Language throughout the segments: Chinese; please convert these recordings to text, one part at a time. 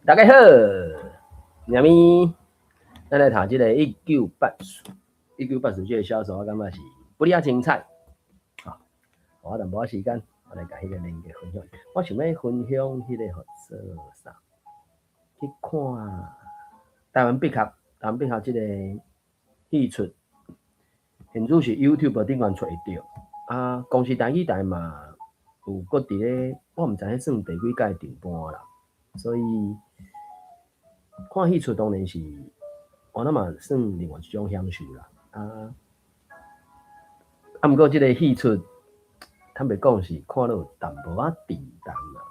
大家好，咩咪？咱来谈这个1980这个小说，我感觉是不哩精彩。啊，我淡薄时间，我来甲迄个连接分享。我想要分享迄个做啥？去看台湾必合这个戏出，现主是 YouTube 顶悬找会到。啊，公司台语台嘛有搁伫咧，我毋知迄算第几届停播啦，所以。看戏出当然是，我那嘛算另外一种享受啦。毋过即个戏出，坦白讲是看了有淡薄仔沉重啦。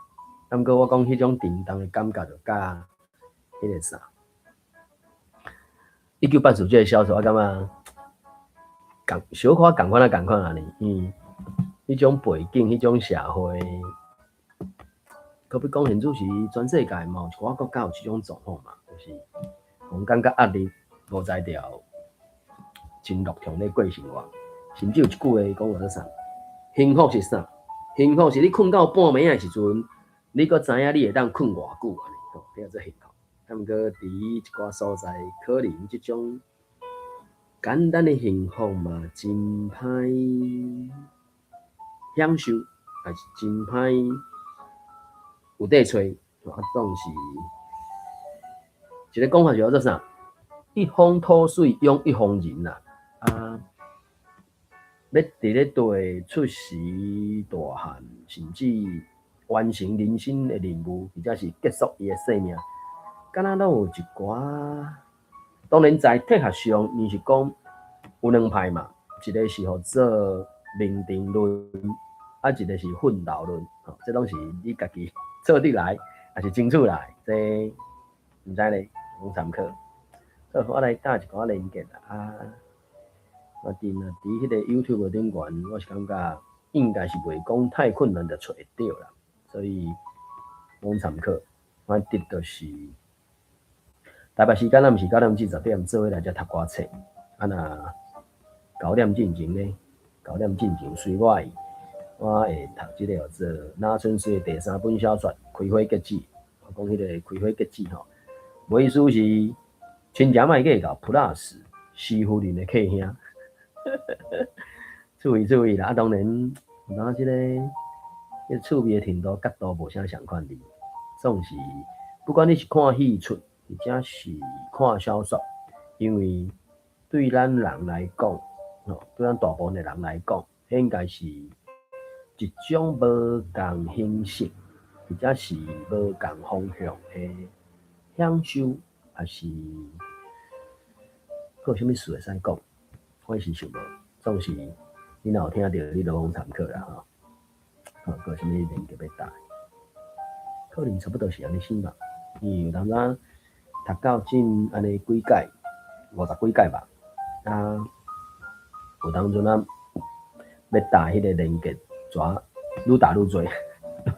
毋过我讲迄种沉重的感觉，就甲迄个啥，1980这个小说，我感觉小可共款安尼，迄种背景，迄种社会，可比讲现主是全世界嘛，有一寡国家有即种状况嘛。就是我们感觉压力无在调，真乐痛咧过生活。甚至有一句话讲话做啥？幸福是啥？幸福是你困到半暝的时阵，你阁知影你会当困偌久安尼，吼，迄个做幸福。毋过伫一寡所在，可能即种简单的幸福嘛，真歹享受，还是真歹有地找。啊，总是。一个讲法叫做啥？一方土水养一方人啦。要伫咧对出世大汉，甚至完成人生的任务，或者是结束伊的生命，敢若拢有一寡。当然在哲学上，你是讲有两派嘛，一个是叫做命定论，啊，一个是奋斗论。这拢是你家己做得来，还是争取来？这毋知咧。讲参考，我来打一寡连结啦。我伫迄个 YouTube 顶悬，我是感觉应该是袂讲太困难就找会到啦，所以讲参考。我得就是台北时间，毋是9点至10点，做伙来遮读寡册。若9点进前咧，9点进前随我意，我会读即个叫做那春水的第3本小说《开花结子》。我讲迄个《开花结子》吼。无意思是亲家卖计到 Plus 师夫人的客兄，注意啦！当然，当即个趣味的程度角度无啥相款哩。总是不管你是看戏出，或者是看小说，因为对咱人来讲，对咱大部分的人来讲，应该是一种无共形式，或者是无共方向的。享受还是有啥物事会使讲？我是想无，总是你若有听到，你就讲参考啦吼。有啥物连结要带？可能差不多是安尼先吧。有当初读到进安尼几届，50几届吧。有当阵要带迄个连结蛇，愈打愈多，愈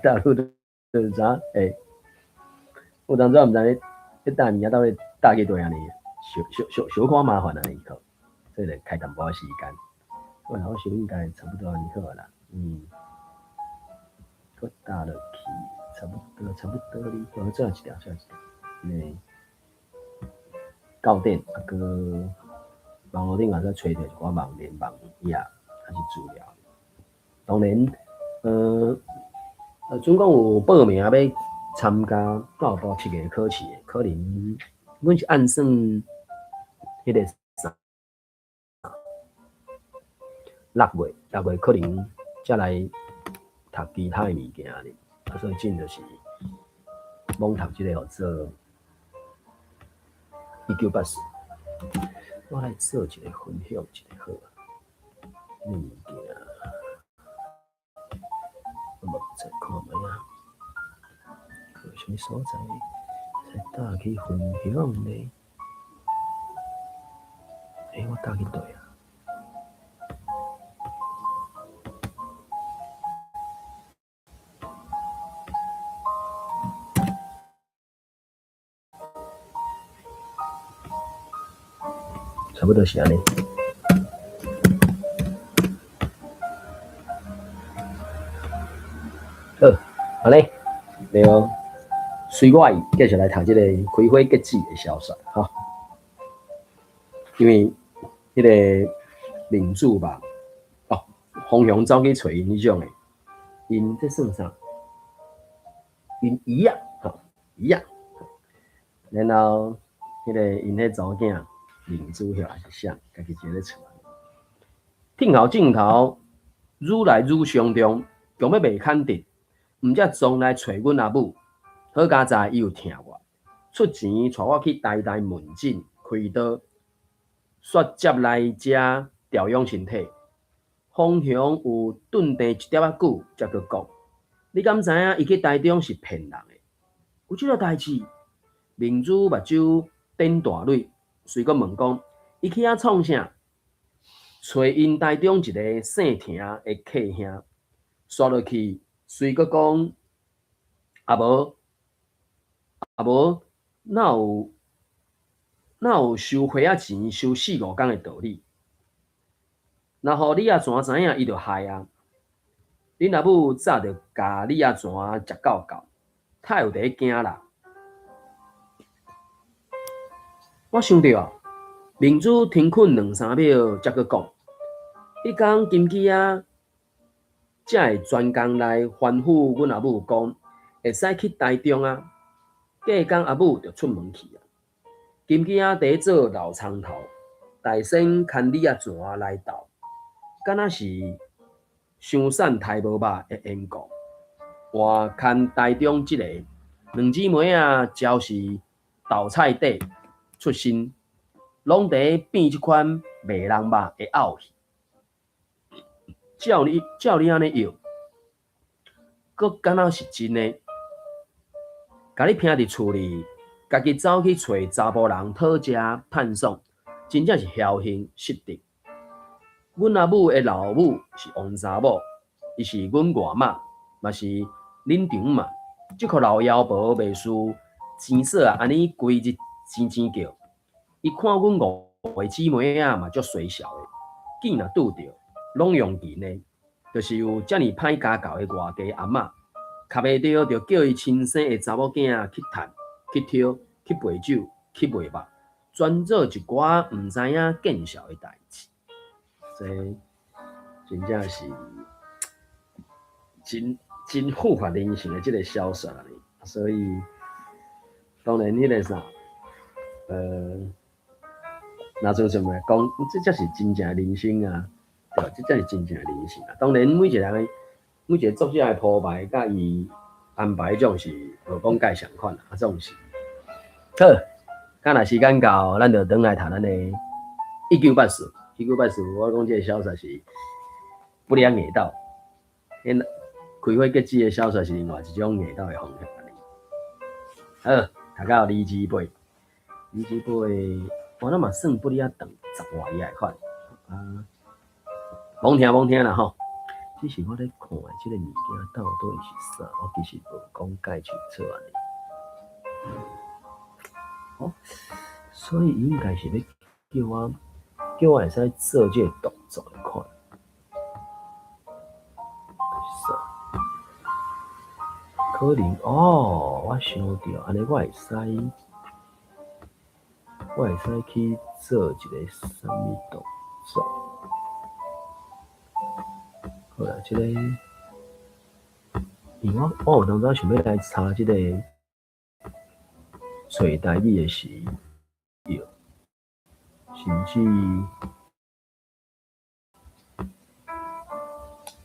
打愈多啥？有当阵毋知咧打物件到底打几多安尼，小可麻烦安尼吼，所以就开淡薄仔时间。我想应该差不多安尼好啦，搁打落去，差不多哩。最后一条，到点搁网络顶也再找着一寡网页还是资料。当然，总共有报名要参加到7个考试，可能阮是按算迄个6月可能才来读其他的物件哩，所以真就是罔读即个叫做1980。我来做一个分享一个好物件，我目前看卖啊。有啥物所在才搭去分享呢？我搭去对啊？差不多是安尼。好，安尼，对哦。随我继续来读这个开花结籽的小说哈，因为迄个领主吧，哦，方向走去找因迄种的，因这算啥？因姨啊，吼姨啊，然后迄个因迄查某囝领主遐是啥？家己一个厝。听候镜头，愈来愈伤重，强要袂肯定，毋则总来找阮阿母。好佳在伊有听我，出钱带我去台大门诊开刀，煞接来遮调养身体。方向有顿定一点仔久，才去讲。你敢知影伊去台中是骗人的？有即个代志？明珠目睭瞪大蕊，随个问讲：伊去遐创啥？找因台中一个姓田的客兄，刷落去，随个讲：无，哪有收花仔钱收4、5工的道理？然后你也怎知影伊就害啊？恁阿母早就甲你也怎食够，太有伫惊啦！我想着啊，明珠停困2-3秒，才去讲。迄天金鸡啊，才会专工来吩咐阮阿母讲，会使去台中啊。隔工阿母就出门去啊。金鸡啊，第一做老苍头，大声牵你啊蛇来斗，敢若是伤瘦刣无肉的缘故。换牵台中即个两姊妹啊，招是豆菜底出身，拢伫变即款卖人肉的傲气。照你安尼摇，佫敢若是真的，甲你徛伫厝里，家己走去找查甫人讨食探爽，真正是侥幸失德。阮阿母的老母是王查某，伊是阮外妈，嘛是恁丈嘛。即颗老妖婆袂输钱嫂啊，安尼规日吱吱叫。伊看阮5个姊妹啊，嘛足衰小的，见若拄着。拢用钱呢，就是有遮尔歹家教的外家阿嬷，卡袂着就叫伊亲生的查某囝去趁、去挑、去陪酒、去卖肉，专做一寡毋知影见效的代志。这真正是真富法人性的即个小说呢。所以当然迄个啥，那做什么讲，这才是真正的人生啊！对，这才是真正的人生啊！当然，每一个作者的铺排，甲伊安排迄种是无讲介相款啊，种是好。敢若时间到，咱就转来谈咱的1984。1984，我讲这个小说是不良艺道，因开花结籽的小说是另外一种艺道的方向。好，读到李志培，我那嘛算不哩啊长10外页款啊。罔听啦吼，只是我咧看的即个物件到底是啥，我其实无讲介清楚安尼。哦，所以伊应该是咧叫我会使做这个动作来看。是啥？可能哦，我想到安尼，我会使去做一个什么动作？好啦，即个，因为我有当初想要来查即个找台语的时，甚至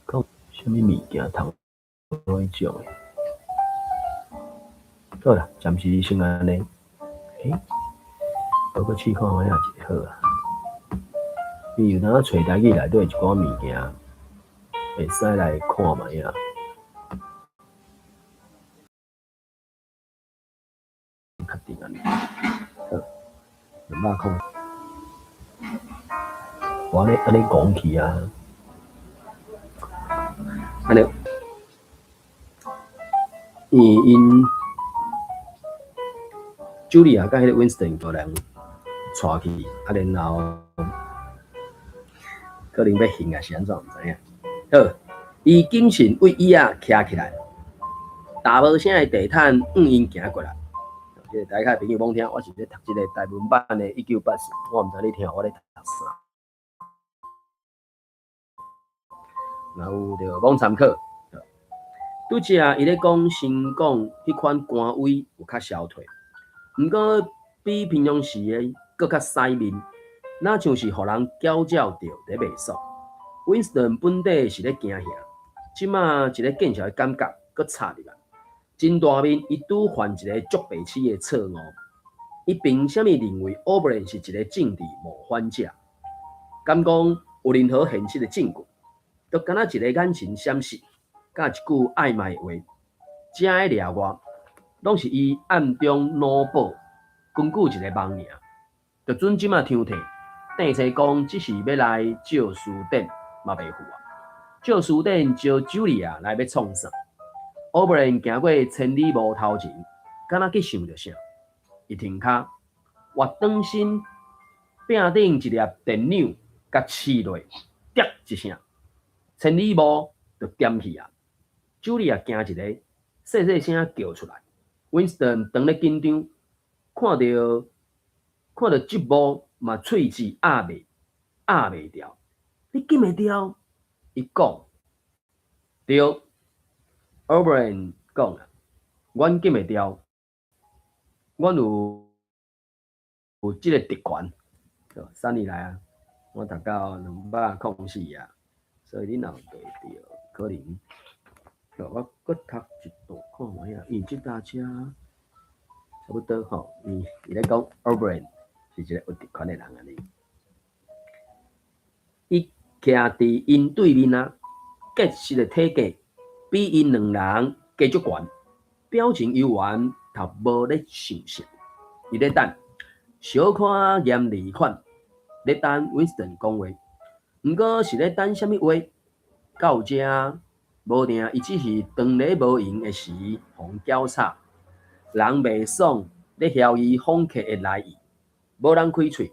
讲什么物件通迄种的。好啦，暂时先安尼。不过试看卖也一个好啊。伊有当找台语内底一寡物件，会使来看卖啊。确定安尼，好，200块。我安尼讲起啊，安尼，因茱莉亚甲迄个 Winston 个人带去，啊，然后可能要行啊，是安怎毋知影。好，伊精神为伊啊徛起来，大无声的地毯因行过来。这个大家朋友罔听，我是咧读这个台文版的1984，我唔知你听我咧读啥，然后就罔参考。拄则伊咧讲先讲迄款官威有较消退，毋过比平常时的搁较犀面，那像是互人搅搅着伫袂爽。Winston 本底是咧惊吓，即马一个见笑的感觉搁插入来。真大面，伊拄犯一个足白痴的错误。伊凭啥物认为 O'Brien 是一个政治谋反者？敢讲有任何现实的证据？就敢若一个眼神闪烁，甲一句暧昧话，正的掠我，拢是伊暗中脑补，根据一个梦尔。就准即马听听，等生讲只是要来借书店，嘛袂赴啊。借书店招Julia来要创啥？O'Brien 行过千里无头前，敢若去想着啥？伊停骹，活转身，柄顶一粒电钮，甲刺落，滴一声，千里无就点去啊！Julia 惊一个，细细声叫出来。Winston 当咧紧张，看到这幕嘛，喙齿压袂掉。你禁会掉？伊讲对 ，O'Brien 讲啊，阮禁会掉，阮有即个特权。3年来啊，我读到204啊，所以你若对着，可能，我搁读一段看卖啊，因为即搭车差不多吼，伊咧讲 O'Brien 是一个有特权的人安尼。伊徛伫因对面啊，结实的体格比因两人加足悬，表情幽怨，头无咧想啥。伊咧等，小看严厉款，咧等 Winston 讲话，毋过是咧等啥物话？到这无定，伊只是当咧无闲的时，互搅吵，人袂爽，咧晓伊访客的来意，无人开喙，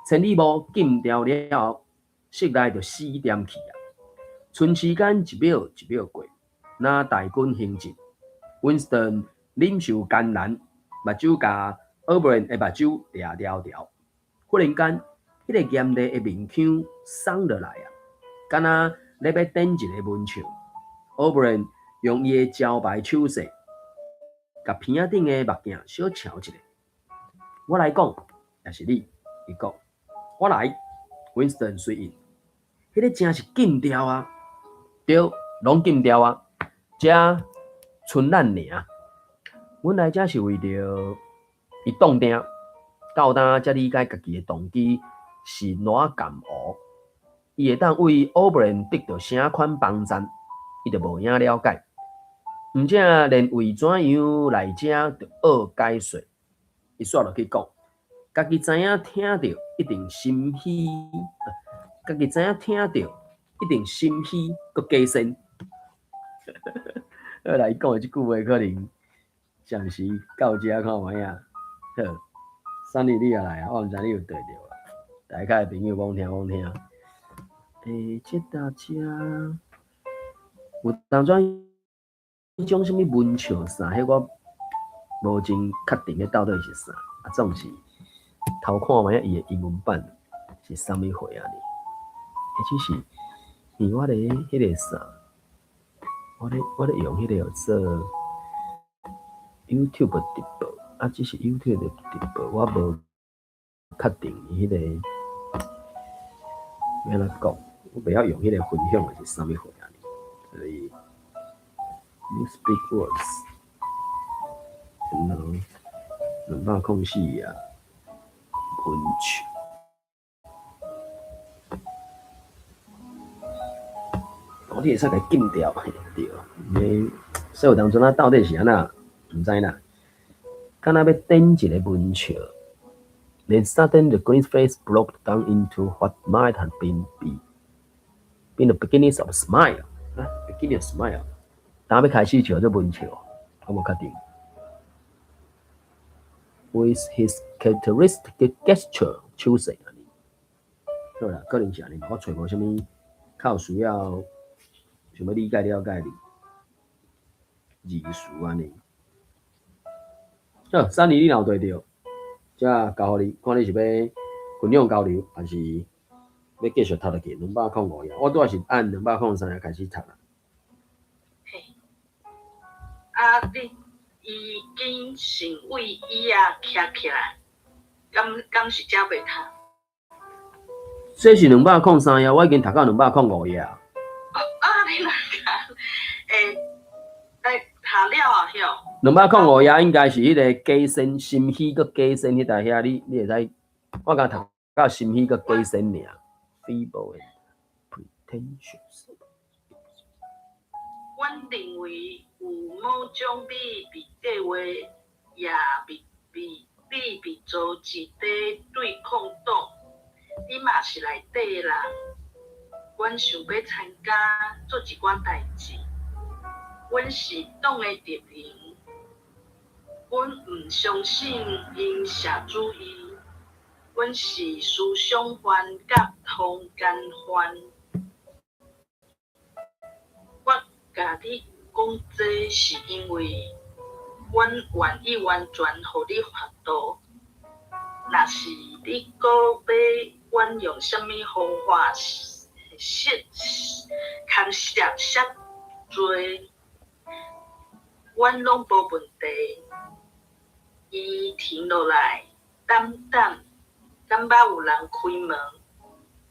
千里无禁掉了后，室内就死点去啊！剩时间一秒一秒过，那大军行进 ，Winston 忍受艰难，目睭甲 O'Brien 的目睭掠条条。忽然间，迄个严厉的面腔送落来啊，敢若咧要点一个蚊帐。O'Brien 用伊的招牌手势，甲鼻仔顶的目镜小瞧一下。我来讲，也是你。伊讲，我来。Winston 随应，迄个真是禁掉啊！对，拢禁掉啊！这剩咱尔。阮来这是为着伊冻定，到当才理解家己的动机是哪甘乌。伊会当为 O'Brien 得到啥款帮赞，伊就无影了解。毋则连为怎样来这就学解说。伊煞落去讲，家己知影听着一定心虚，家己知影听着一定心虚，佮加深。好啦，伊讲的即句话可能暂时到这看卖啊。好，Sunny你也来啊，我毋知你有对着啊。大家的朋友讲听。这搭车有当阵迄种什么文笑啥，迄我无真确定迄到底是啥，总是偷看卖伊的英文版是啥物货啊？只是因我咧迄个啥，我咧用迄个做 YouTube 的直播，只是 YouTube 的直播我无确定伊迄个要安怎讲。我不要用迄个分享的是啥物货啊？所以 ，New Speak Words， 然后204啊，文曲，我你会使甲禁掉，对，所以有当阵到底是安怎，毋知啦。敢若要点一个文曲 ，Then suddenly the green face broke down into what might have been the beginning of a smile. Beginning of a smile. 当要开始笑，就文笑，我无确定。With his characteristic gesture， 手势安尼。好啦，可能是安尼，我找无啥物较需要想要理解了解你。字数安尼。好，3二你若有对着，则交互你，看你是要分享交流，还是要继续读落去205页。我拄仔是按203页开始读啦。嘿，啊，你已经成为椅啊徛起来，敢是才袂读？这是203页，我已经读到205页啊。你哪讲？读了啊，晓。205页应该是迄个加深、心虚佮加深迄台遐，你会使，我敢读到心虚佮加深尔。Feeble and pretentious。我认为有某种比计划也比组织在对抗党，你嘛是内底的人。阮想要参加做一寡代志，阮是党的敌人，阮毋相信因社主义，阮是思想犯甲通奸犯。我甲你讲这是因为阮愿意完全互你发度，若是你搁要阮用啥物方法涉做，阮拢无问题。伊停落来，等，敢捌有人开门？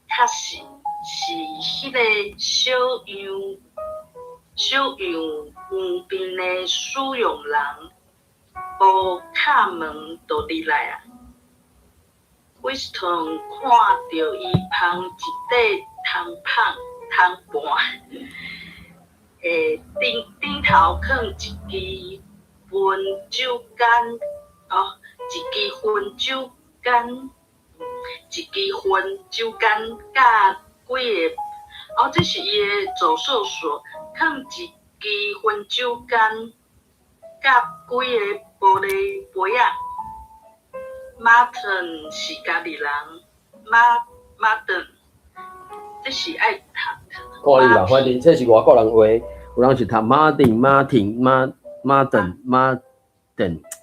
确实是迄个小样黄边的使用人，无敲门就入来啊。Winston 看到伊捧一块汤盘，顶头放一支烟酒干，一支烟酒甲几个，这是伊的走兽所，放一支烟酒干甲几个玻璃杯仔。Martin 是家己人，Martin， 这是爱读。看你啦，反正这是外国人话，有人是读 Martin，毋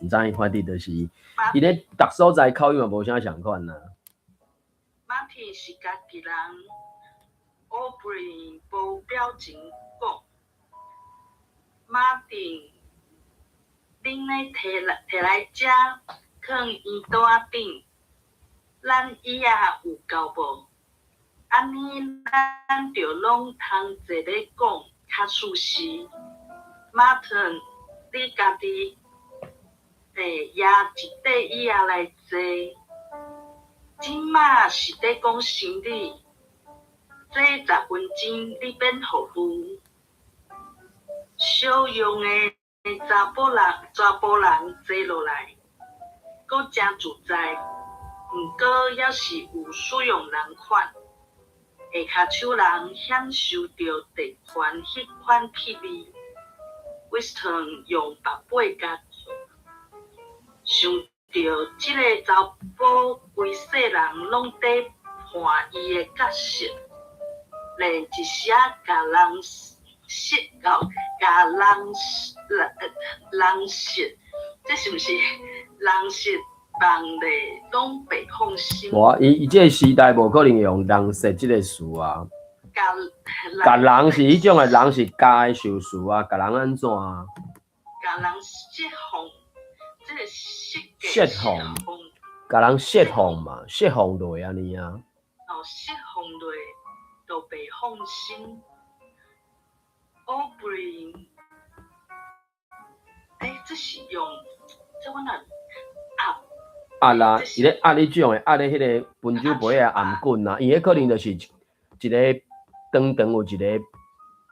知反正就是伊咧读所在口语嘛无啥相款啦。Martin 是家己人 ，Aubrey 无表情讲 ，Martin， 恁咧摕来遮。放烟袋顶，咱椅仔有够无？安尼咱就拢通坐咧讲较舒适。Martin， 你家己也一块椅仔来坐。即马是咧讲心理，这10分钟你免服务。小样的查甫人坐落来。阁真自在，毋过也是有使用人款，下骹手人享受着地款迄款气味。Winston 用白尾甲想着即个查甫规世人拢在看伊的角色，连一些甲人食，这是毋是人食人类拢被放心？伊这个时代无可能用人食即个词啊。甲人是迄种的人是加的受事啊，甲人安怎啊？甲人释放，这个释放，甲人释放嘛，释放落安尼啊。释放落就被放心。Aubrey， 这是用，这我哪压啦，伊咧压你种的压咧迄个分酒杯的颔棍啊，伊迄可能就是一个长有一个，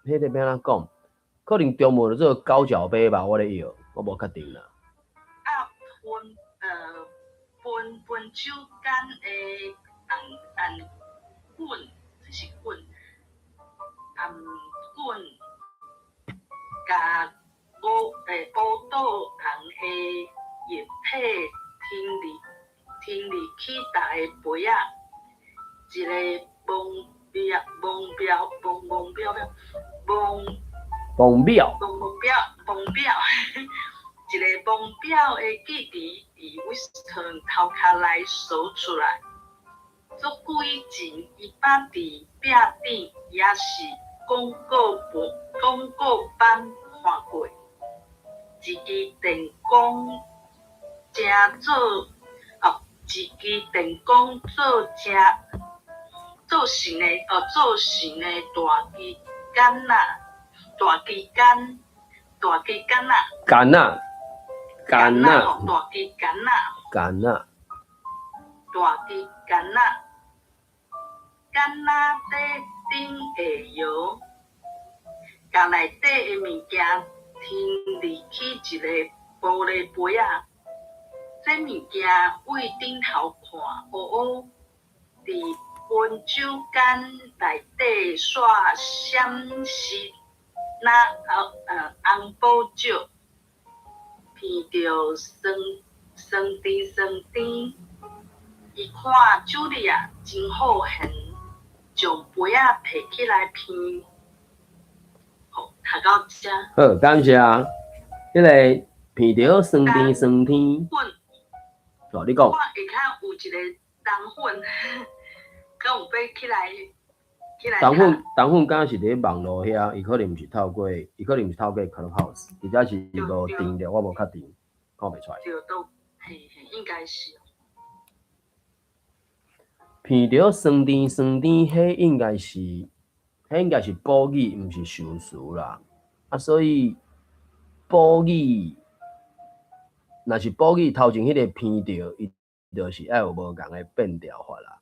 迄个要安怎讲？可能中文做高脚杯吧，我咧摇，我无确定啦。分酒干的颔棍，这是棍，颔棍，甲乌倒红的液体停入去大个杯仔，一个蒙表，蒙表，一个蒙表的记忆伫 Winston 头壳内搜出来。足久以前，伊捌伫壁顶，也是广告版看过。一支电工正做一支电工做成的大支杆啊，大支杆啊，杆啊，杆啊，大支杆啊，杆啊，大支杆啊，杆啊底顶会摇，甲内底的物件停入去一个玻璃杯啊。这物件为顶头看乌乌，伫温酒间内底煞闪失那红宝酒，闻着酸甜。伊看酒力啊真好闲，将杯仔摕起来闻。好，读到这。好，感谢。迄个闻着酸甜。哦，你讲。我下骹有一个冬粉，敢有要起来？冬粉敢是伫网络遐，伊可能毋是透过 Clubhouse， 或者是无订着，我无确定，看袂出来。对，都嘿，应该是。闻着酸甜，迄应该是补语，毋是修辞啦。啊，所以补语，若是补语头前迄个闻着，伊就是爱有无共的变调法啦。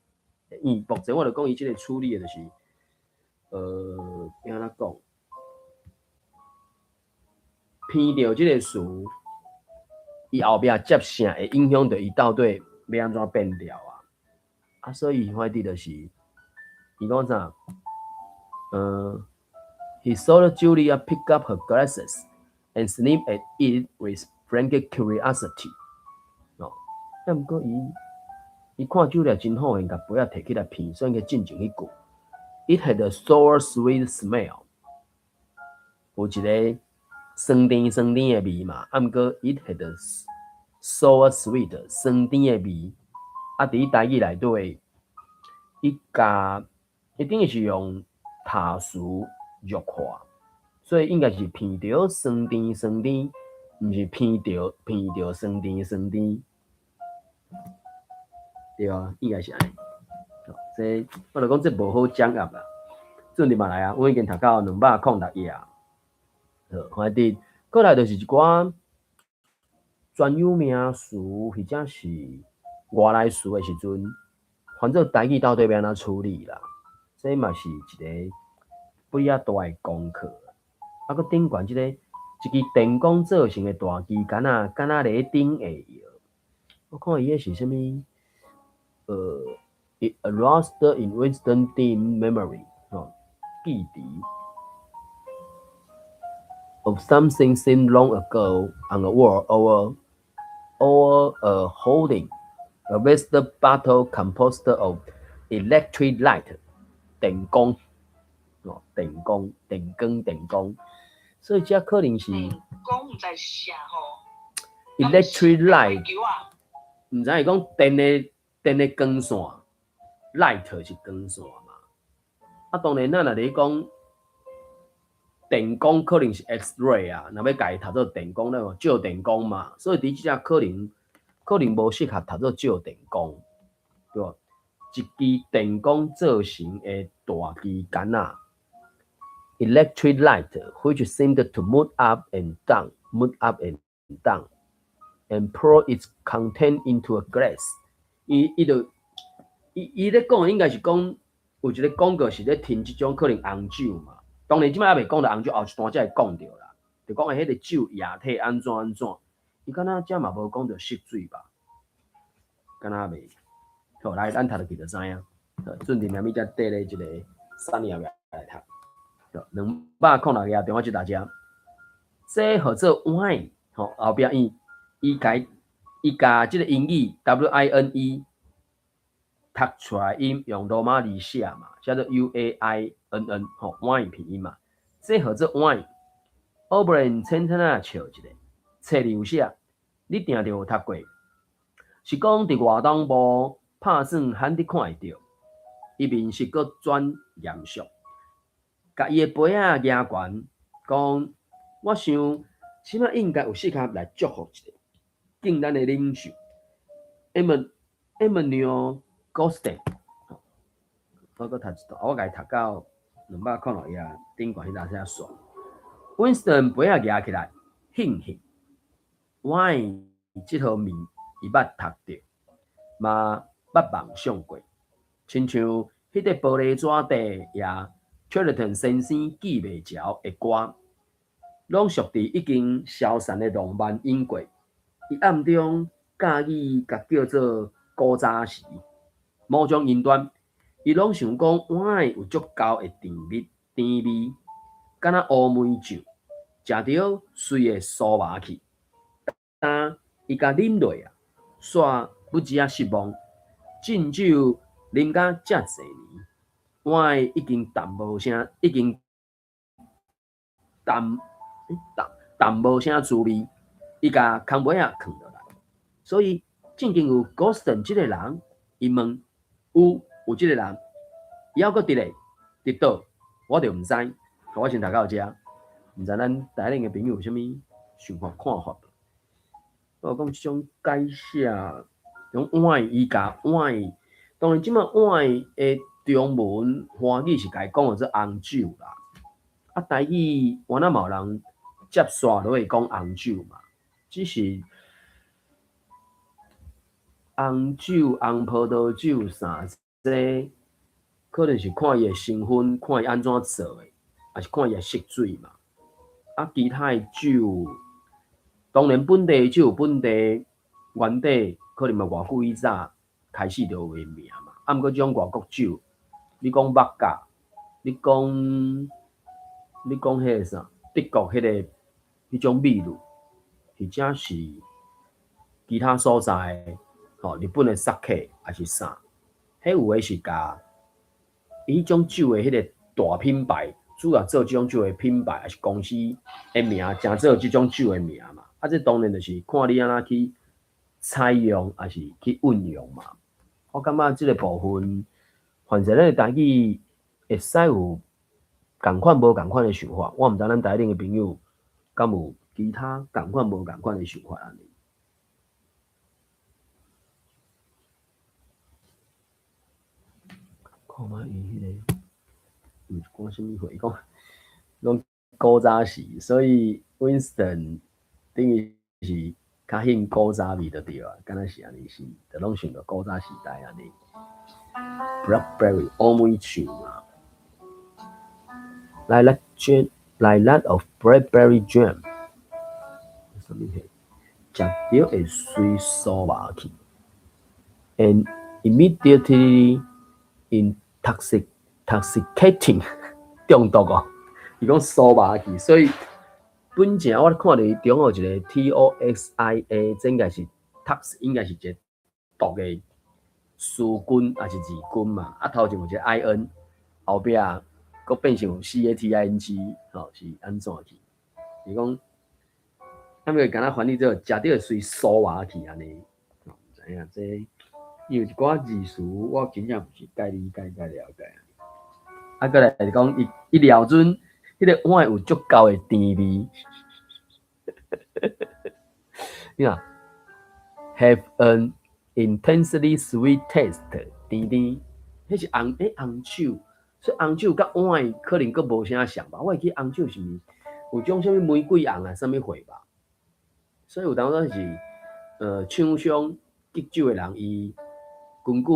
目前我就讲伊即个处理的就是，要安怎讲？闻着即个词，伊后壁接声会影响到伊到底要安怎变调啊？啊，所以反正就是，伊讲啥？He saw Julia pick up her glasses and sniff at it with frank curiosity。哦，但毋过伊看Julia真好闲，甲杯仔摕起来闻，所以佮进前迄句 ，It had a sour sweet smell， 有一个酸甜的味嘛。啊，毋过 It had a sour sweet 酸甜的味。啊，伫台语内底，伊等于是用他词弱化，所以应该是闻着酸甜，毋是闻着酸甜。对啊，应该是安尼。这我就讲这无好掌握啦。准入嘛来啊，我已经读到206页啊。反正过来就是一寡专有名词或者是外来词的时阵，反正台语到底要安怎处理啦？这嘛是一个比较大的功课。啊，佮顶悬一支电工做成的大支杆啊咧顶会摇。我看伊个是啥物？It arose in wisdom dim memory 记忆 of something seen long ago on the wall or holding a vast bottle composed of electric light 电光电光，所以这可能是讲毋知啥吼 electric light， 毋知伊讲电的光线 ，light 是光线嘛。啊，当然咱若咧讲电光，可能是 X-ray 啊，若要家己读做电光，咱照电光嘛。所以伫即只可能无适合读做照电光，对吧？一支电光做成的大支杆啊 ，electric light which seemed to move up and down, and pour its content into a glass。伊咧讲应该是讲有一个广告是咧听即种可能红酒嘛。当然即摆还袂讲到红酒，后一段才会讲到啦。就讲迄个酒液体安怎，伊敢若遮嘛无讲到色水吧？敢若袂。好，来咱读落去就知影。准定下面才缀咧一个3页来读。206页中我即大家，这号做 wine， 后壁伊甲即个英语 WINE 读出来音用罗马字写嘛，叫做 UAINN， wine 拼音嘛。这号做 wine 乌不然浅浅啊笑一个，册里有写，你定着有读过，是讲伫外东部拍算罕得看会到，伊面是阁转严肃，甲伊的杯仔举悬，讲我想，起码应该有适合来祝福一下，敬咱的领袖 Emmanuel Goldstein。我阁读一段，我甲伊读到2摆看落遐顶悬迄搭写线。Winston 杯仔举起来，兴兴，我即号面伊捌读着，嘛捌梦想过，亲像迄个玻璃纸底也 Charlton 先生记袂牢的歌，拢属伫已经消散的浪漫因过。伊暗中介意甲叫做古早时，某种音段，伊拢想讲碗有足够的甜味，敢若乌梅酒，食着水的酥麻去。但伊甲啉落啊，煞不止啊失望。敬酒啉甲遮侪年，碗已经淡无啥，已经淡无啥滋味。伊甲空杯仔放落来，所以正经有 Goston 即个人，伊问有即个人，伊还阁伫咧，伫倒，我就毋知。我先读到遮，毋知咱台顶的朋友有啥物想法看法？我讲即种解写，用碗伊甲碗，当然即马碗的中文华语是甲伊讲做红酒啦，啊台语原来嘛有人接煞落去讲红酒嘛。只是红酒、红葡萄酒啥这，可能是看伊的成分，看伊安怎做的，也是看伊的色水嘛。啊，其他的酒，当然本地酒、本地原地，可能嘛偌久以早开始就有名嘛。啊，毋过这种外国酒，你讲麦加，你讲迄个啥，德国迄个迄种味露。或者是其他所在，日本的 sake 还是啥，迄有诶是甲伊迄种酒诶迄个大品牌，主要做即种酒诶品牌，还是公司诶名，正做即种酒诶名嘛。啊，这当然就是看你安怎去采用，还是去运用嘛。我感觉即个部分，反正咱台语会使有共款无共款诶想法。我毋知咱台顶诶朋友敢有其他共款无共款的想法安尼。看卖伊迄个，毋是讲啥物话，讲古早时，所以 Winston 等于是较兴古早味就对啊，敢若是安尼是，就拢想到古早时代安尼。Blackberry 乌梅酒嘛，Lilac of Blackberry Jam。啥物事？食着会随酥麻去 ，and immediately intoxicating 中毒哦。伊讲酥麻去，所以本正我看到伊中有一个 TOXIA， 这应该是 tox， 应该是一个毒的丝菌还是字菌嘛？啊头前有一个 IN， 后壁佫变成 CATING， 是安怎去？伊讲。他们敢若翻译做食着会随酥麻去安尼，毋知影这因为一寡字词我真正毋是介了解。啊，过来是讲伊料准，迄个碗有足够的甜味。你看 ，have an intensely sweet taste， 甜，迄是红酒，所以红酒甲碗可能佫无啥像吧？我会记红酒是毋有种啥物玫瑰红啊，啥物货吧？所以有当时是，厂商结酒的人，伊根据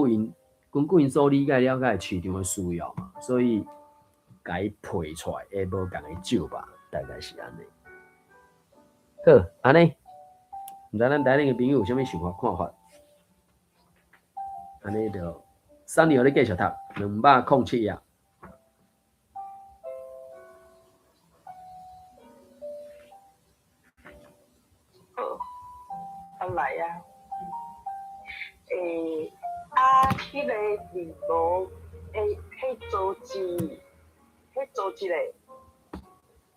因所理解了解市场的需要嘛，所以甲伊配出来的无共的酒吧，大概是安尼。好，安尼，毋知咱台顶的朋友有啥物想法看法？安尼就3年后你继续读207页。来啊！迄个字幕，迄组字，迄组字嘞，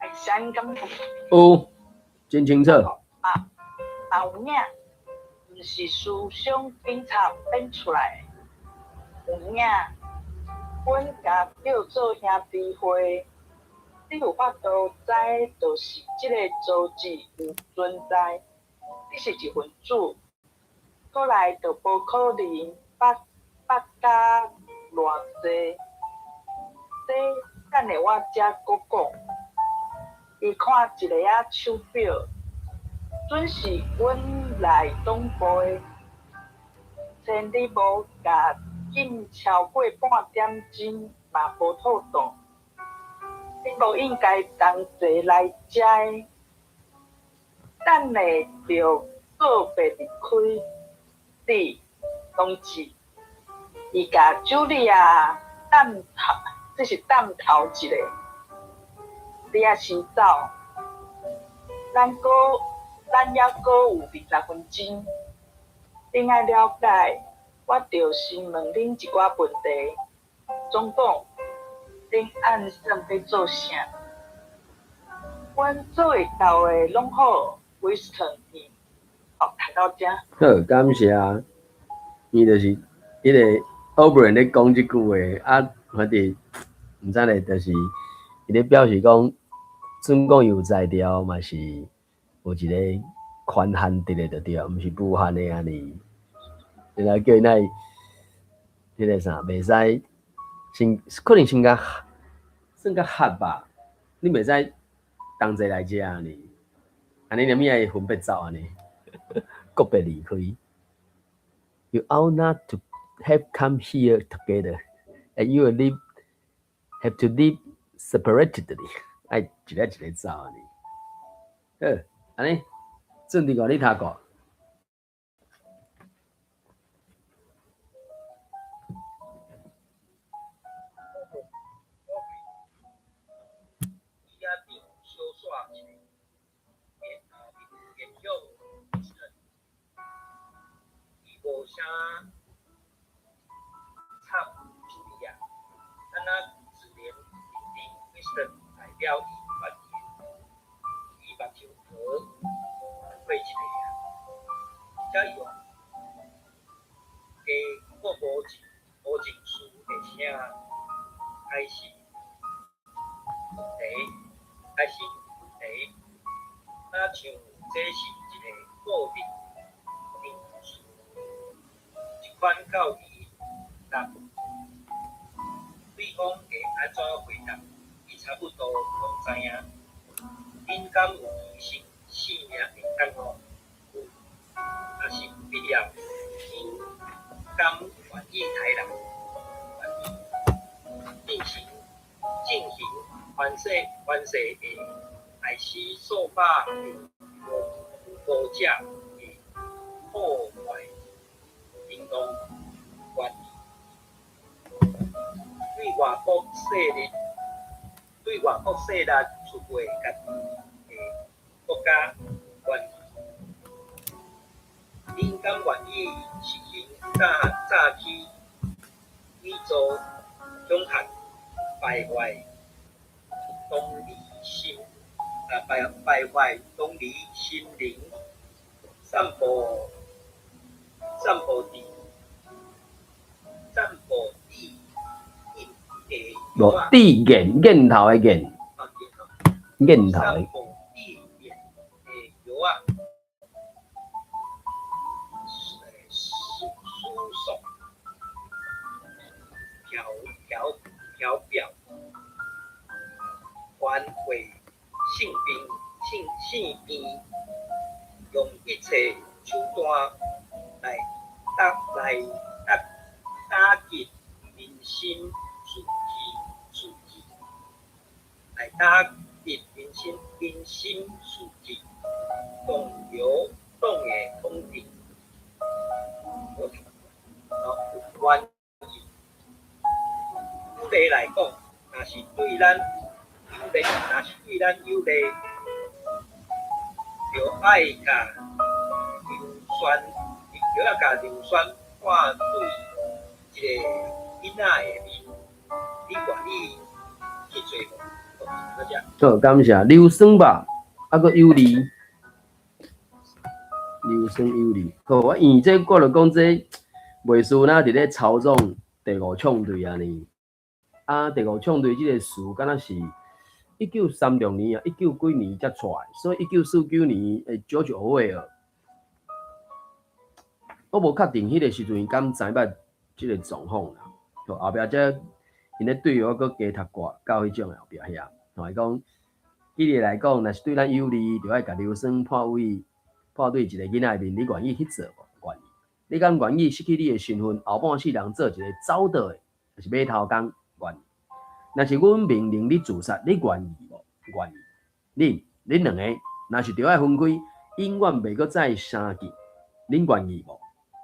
哎，声感觉有，真清楚。后影毋是思想警察变出来的，有影，阮甲叫做兄弟会，你有法度知，就是即个组织有存在，你是一份子，过来就无可能捌甲偌济。这等下我才搁讲。伊看一个仔手表，准是阮来总部的，千里无甲紧超过半点钟嘛无透动。你无应该同齐来遮的，等下就个别离开。你同志，伊甲茱莉亚等头，这是等头一个。你也先走，咱还阁有20分钟。恁爱了解，我着先问恁一寡问题。总共，恁按算要做啥？阮做会到的拢好 ，Winston 伊，读到遮。好，感谢啊。伊就是迄个欧布人咧讲即句话啊，反正毋知咧，就是伊咧表示讲，准讲有才调嘛是有一个宽限值的就对，毋是无限的安尼。然后叫因来迄个啥，袂使先可能先甲算甲合吧，你袂使同齐来遮安尼，安尼连咪爱分别走安尼，个别离开。You ought not to have come here together, and you will have to live separately. 爱一个一个走安尼。好，安尼准备甲你读过。无啥插注意啊，咱那自然认定 Winston 代表伊发言，伊目睭壳过一个啊，才用加个无情绪的声开始问题，那像这是一个固定定数。款教伊答，对方会安怎回答，伊差不多拢知影。恁敢有疑心性命会感冒？有，若是必要，恁敢愿意台人？愿意进行反射的海西受法无价的破坏。行动管理，对外国势力出卖家己的国家管理，恁敢愿意实行早期宇宙凶悍败坏动力心灵，散播无地眼头的眼，眼头的。散播地眼的药啊，输送调表，还为性病，用一切手段来打击民心士气，来打击民心士气，动的统治，关键。举例来讲，若是对咱有利，就爱甲硫酸看对一个囡仔的面，你愿意去做无？大家。好，感谢硫酸吧，啊个有利，硫酸有利。好，我就讲这袂输呐，伫咧操纵第五枪队安尼。啊，第五枪队即个词，敢若是1936年啊，19几年才出来，所以1949年诶，George Orwell。我无确定迄个时阵敢知捌即个状况啦。后壁则因咧对我搁加读过到迄种后壁遐，伊讲，举例来讲，若是对咱有利，就爱甲硫酸破对一个囡仔面，你愿意去做无？愿意。你敢愿意失去你的身份，后半世人做一个走倒的，就是码头工？愿意。若是阮命令你自杀，你愿意无？愿意。恁两个若是着爱分开，永远袂搁再相见，恁愿意无？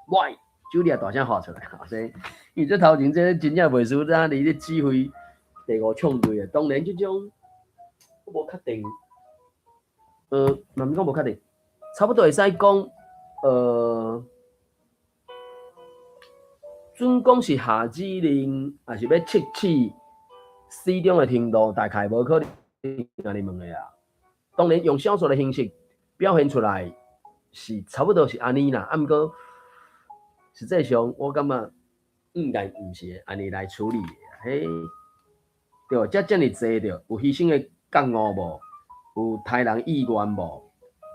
喂，酒力大声喊出来，所以因为这头前这真正袂输咱你咧指挥第五枪队的，当然这种我无确定，慢慢讲无确定，差不多会使讲，准讲是下指令，还是要测试始终的程度，大概无可能安尼问的啊。当然用小说的形式表现出来是差不多是安尼啦，啊，毋过。实际上，我感觉应该毋是安尼来处理的。迄对，遮尔济着，有牺牲的觉悟无？有杀人意愿无？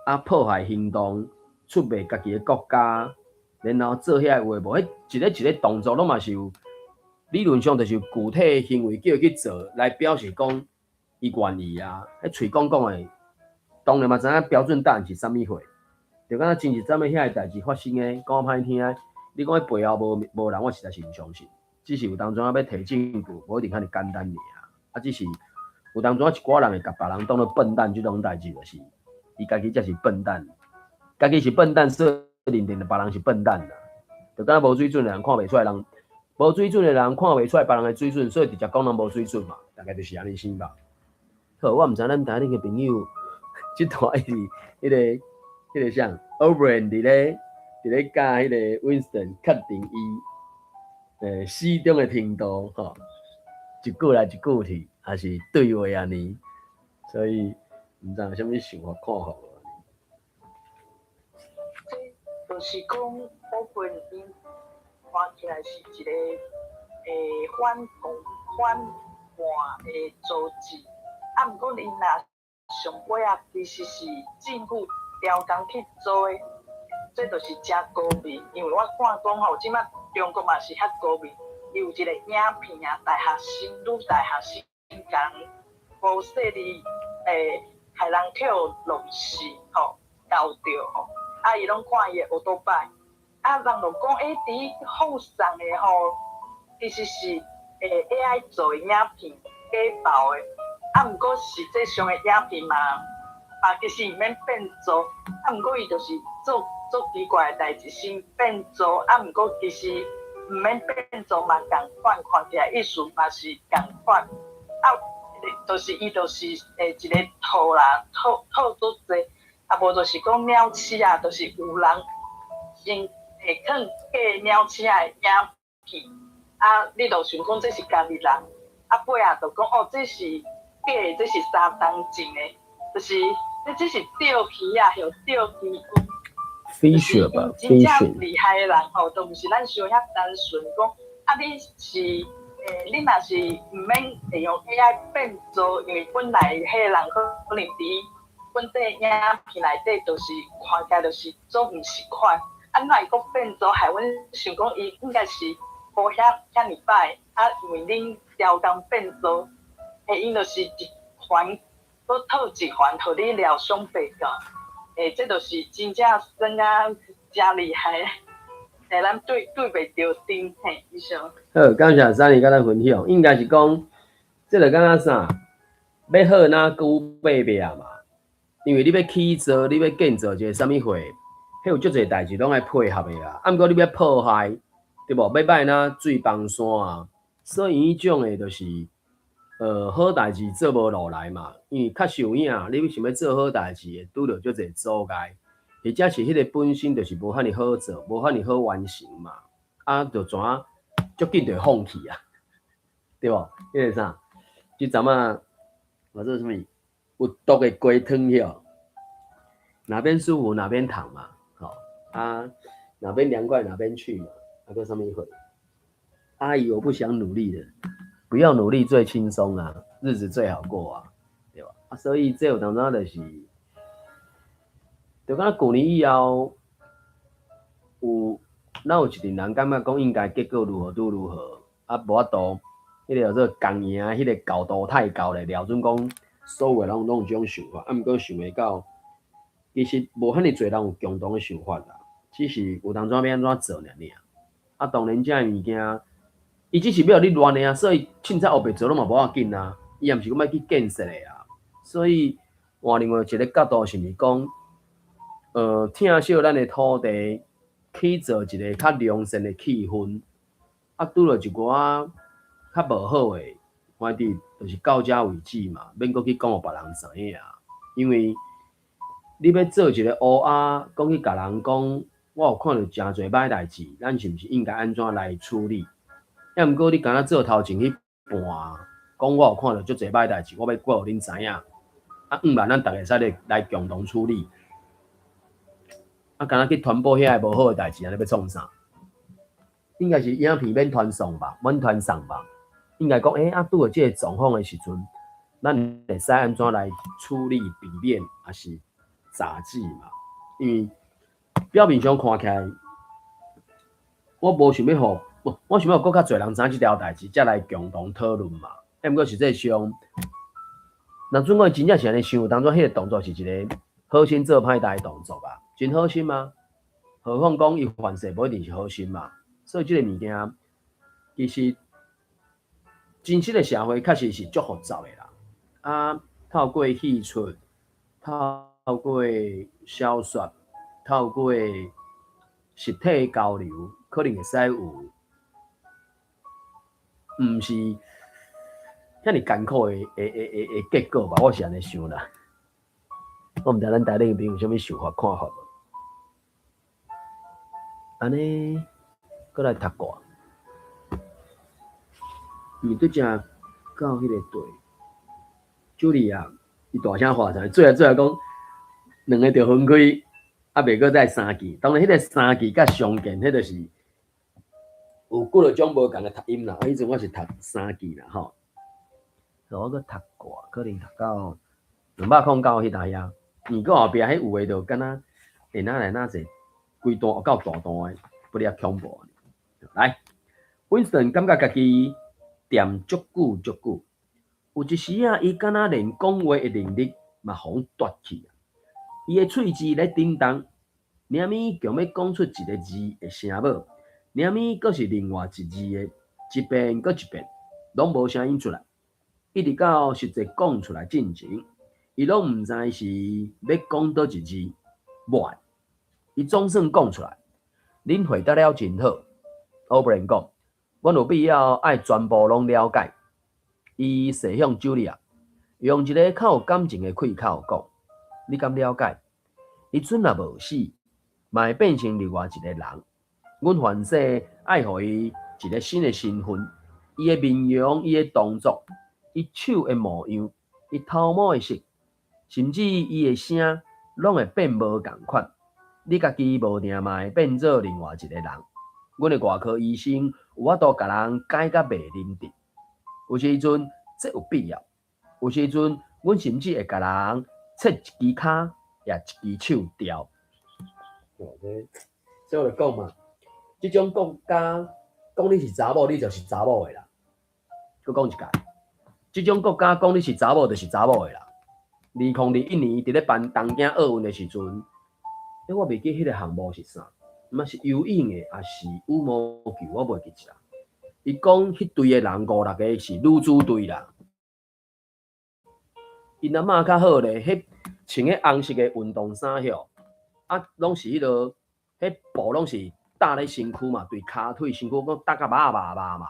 啊，破坏行动，出卖家己的国家，然后做遐话无？迄一个动作，拢嘛是有理论上就是具体行为叫伊去做，来表示讲伊愿意啊。迄嘴讲的，当然嘛知影标准答案是啥物货。就敢若真是怎么遐个代志发生的，讲歹听。你讲迄背后无人，我实在是毋相信。只是有当中要提证据，无一定遐尼简单尔。啊，只是有当中一寡人会甲别人当作笨蛋，即种代志就是伊家己才是笨蛋，家己是笨蛋，所以认定别人是笨蛋啦。就敢若无水准的人看袂出来，人无水准的人看袂出来别人的水准，所以直接讲人无水准嘛，大概就是安尼想吧。好，我毋知咱台顶个朋友，即段迄个啥 ，Oberyn 伫咧教迄个 Winston 确定伊始终的程度吼，一句来一句去，还是对话安尼，所以毋知有啥物想法看法无？就是讲，Oberyn 因看起来是一个反共反叛的组织，啊，毋过因若上尾啊，其实是政府调工去做的。这就是真高明，因为我看讲吼，即摆中国嘛是遐高明，伊有一个影片啊，大学生、女大学生共无说哩害人跳落死吼，搞着吼，啊伊拢看伊的奥多拜，啊人就讲伫放送的吼，其实是AI 做的影片假爆的，啊毋过实际上的影片嘛，其实毋免变做，啊毋过伊就是做奇怪的代志，先变做，啊毋过其实毋免变做嘛，共款看起来意思嘛是共款，啊，就是伊就是一个套啦，套做济，啊无就是讲鸟鼠啊，就是有人先放假鸟鼠的影片，啊，你就想讲这是家己人，啊尾啊就讲哦，这是假的，这是3当真的，就是这是钓鱼啊，有钓鱼。飞雪吧，真正厉害的人吼，都毋是咱想遐单纯讲，啊，你是你若是毋免会用 AI 变做，因为本来迄个人可能伫本地影片内底，就是看起来就是做毋是款，啊，哪会阁变做？害阮想讲伊应该是无遐尼歹，啊，因为恁调工变做，因就是一环搁套一环，互你料想袂到。这就是真正算啊，真厉害，咱对袂着顶嘿，以上。好，感谢Sunny甲咱分享，应该是讲，这个敢若啥，要好哪久百倍啊嘛，因为你要起造，你要建造一个啥物货，迄有足侪代志拢爱配合的啊。啊，毋过你要破坏，对无？要摆哪水崩山啊，所以迄种的就是。好代志做无落来嘛，因为较受影，你想要做好代志，会拄着足侪阻碍，或者是迄个本身就是无遐尼好做，无遐尼好完成嘛，啊，就怎啊，足紧就放弃啊，对无？迄个啥，即阵啊，我说什么？有毒的鸡汤遐，哪边舒服哪边躺嘛，好、啊，哪边凉快哪边去嘛，那个上面一会。阿姨，我不想努力了，不要努力最轻松啊，日子最好过啊，对吧？啊，所以这有当中就是，就讲旧年以后，咱有一群人感觉讲应该结果如何都如何，啊，无法度，迄个叫做共赢，迄个高度太高咧，了准讲所有的人拢有这种想法，啊，毋过想袂到，其实无遐尼侪人有共同的想法啦，只是有当阵要安怎做尔。啊，当然这物件。伊只是要你乱的啊，所以凊彩后白做拢嘛无要紧啊，伊也毋是讲要去建设的啊，所以换另外一个角度是毋是讲，疼惜咱的土地，去做一个较良善的气氛，啊，拄着一寡较无好的，反正就是到遮为止嘛，免阁去讲互别人知影啊，因为你要做一个乌鸦，讲去甲人讲，我有看到诚侪歹代志，咱是毋是应该安怎来处理？要毋过你敢若做头前去盘，讲我有看到足侪歹代志，我要过互恁知影。啊，然咱逐个使来共同处理。啊，敢若去传播遐个无好的代志，安尼要创啥？应该是影片免传送吧，免传送吧。应该讲，啊，拄着即个状况的时阵，咱会使安怎来处理避免，还是杂技嘛？因为表面上看起来，我无想要互。我想要更较侪人知即条代志，才来共同讨论嘛。毋过实际上，若准我真正是安尼想，当作迄个动作是一个好心做歹代的动作吧？真好心吗？何况讲伊犯事无一定是好心嘛。所以即个物件，其实真实的社会确实是足复杂的啦。啊，透过戏出，透过小说，透过实体交流，可能会使有。毋是遐尼艰苦的结果吧？我是安尼想啦。我毋知咱台顶边有啥物想法看法无？安尼，搁来读歌。伊拄则到迄个队，朱莉亚伊大声话出来，最后讲两个着分开，啊，袂搁再三季。当然，迄个三季甲相见，迄著是。有几多种无共的读音啦，迄阵我是读3季啦吼，我搁读歌，可能读到209迄搭遐，而搁后壁迄有诶就敢若会哪来哪济规段够大段诶，不哩恐怖。来 ，Winston 感觉家己念足久，有一时啊，伊敢若连讲话诶能力嘛互夺去啊，伊诶喙齿咧叮当，连咪强要讲出一个字诶声母。连咪阁是另外一字的，一遍阁一遍，拢无声音出来，一直到实际讲出来进前，伊拢毋知是要讲倒一字，无，伊总算讲出来。恁回答了真好，欧布兰讲，阮有必要爱全部拢了解。伊射向茱莉亚，用一个较有感情的开口讲：你敢了解？伊阵也无死，嘛会变成另外一个人。阮凡事爱互伊一个新的身份，伊的面容、伊的动作、伊手的模样、伊头毛的色，甚至伊的声，拢会变无共款。你家己无定嘛会变做另外一个人。阮的外科医生有法度甲人改甲袂认得，有时阵这有必要，有时阵阮甚至会甲人切一支骹，也一支手掉。所以我就讲嘛。这种国家讲你是查某，你就是查某的啦。佮讲一届，这种国家讲你是查某，就是查某的啦。2021年伫咧办东京奥运的时阵，我袂记迄个项目是啥，嘛是游泳的，还是羽毛球，我袂记起啦。伊讲迄队的人5、6个是女子队啦。因阿嬷较好咧，迄穿迄红色的运动衫吼，啊，拢是迄落，迄布拢是。搭咧身躯嘛，对骹腿身躯讲搭甲麻嘛，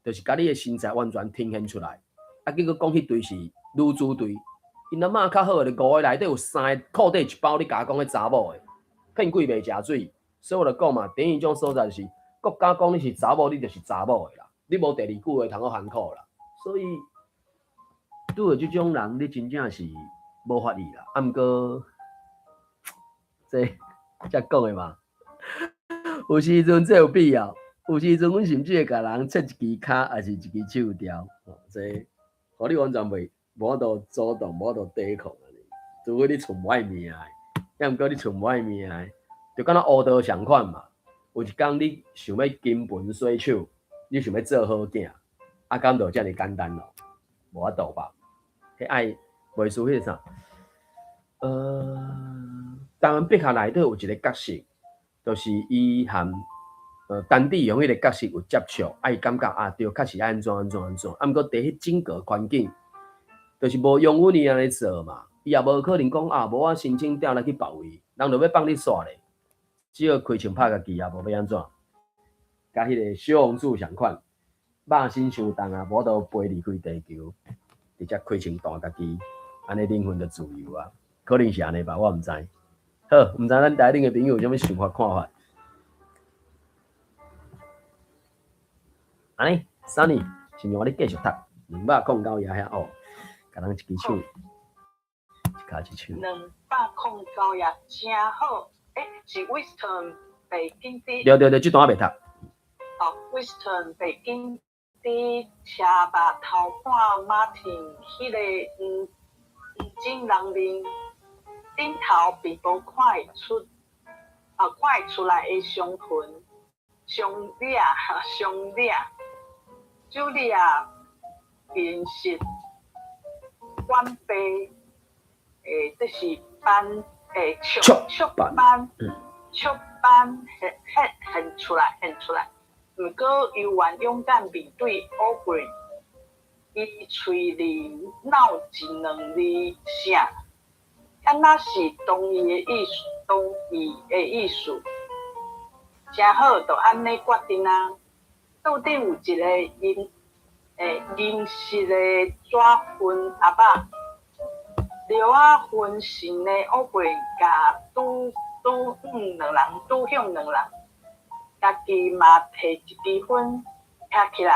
就是甲你的身材完全呈现出来。啊，结果讲迄队是女子队，因阿嬷较好咧，5个内底有3个裤底一包，你甲讲迄查某的，骗鬼袂食水。所以我就讲嘛，第一种所在就是国家讲你是查某，你就是查某的啦，你无第二句话通好含口啦。所以拄着即种人，你真正是无法理啦。啊，毋过这讲诶嘛，有时阵这有必要，有时阵阮甚至会甲人切一支骹，还是一支手条，这互你完全无法度主动，无法度抵抗安尼。除非你存歹命诶，要毋过你存歹命诶，就敢若乌道相款嘛。有一天你想要金盆洗手，你想要做好囝，啊，敢就遮尔简单咯，无法度吧？迄爱袂输迄啥？台湾笔客内底有一个角色，就是伊含陈志勇迄个角色有接触，伊感觉啊，对，确实安怎。啊，毋过伫迄整个环境，就是无用阮伊安尼做嘛，伊也无可能讲啊，无我申请调来去别位，人就要放你煞咧，只要开枪拍家己啊，无要安怎？甲迄个小王子相款，肉身伤重啊，无都飞离开地球，直接开枪弹家己，安尼灵魂就自由啊，可能是安尼吧，我毋知。好，毋知咱台顶的朋友有啥物想法看法？安尼 ，Sunny， 是让我你继续读209页遐哦，甲人一支手，一骹一手。209页真好，是 Winston 北京的。对，这段我未读。Winston 北京的车目头看马田迄个黄金人面顶头并无看出来的伤痕、伤裂、酒裂、面色、关闭，这是斑，雀斑现出来。毋过犹原勇敢面对乌龟，伊喙里闹一两字声，敢若是同意的意思，真好，就安尼决定啊！桌顶有一个银色的纸份盒仔，料啊分神的乌龟甲拄向两人。家己嘛摕一支粉吃起来，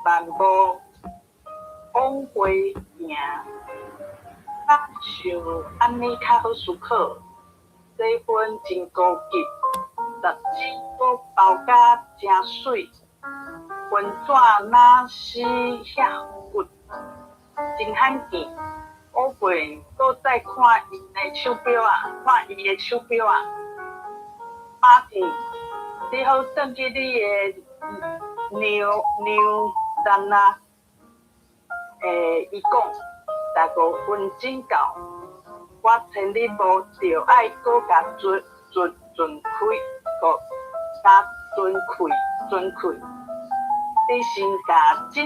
漫步往回行，较像安尼较好思考。这份真高级，10支佫包甲真水，粉纸若是遐骨，真罕见。乌龟佫再看伊的手表啊，马蹄。你好，算计你的牛蛋啊！伊讲15分钟到，我趁你无就爱搁甲准开，搁甲准开。你先甲这2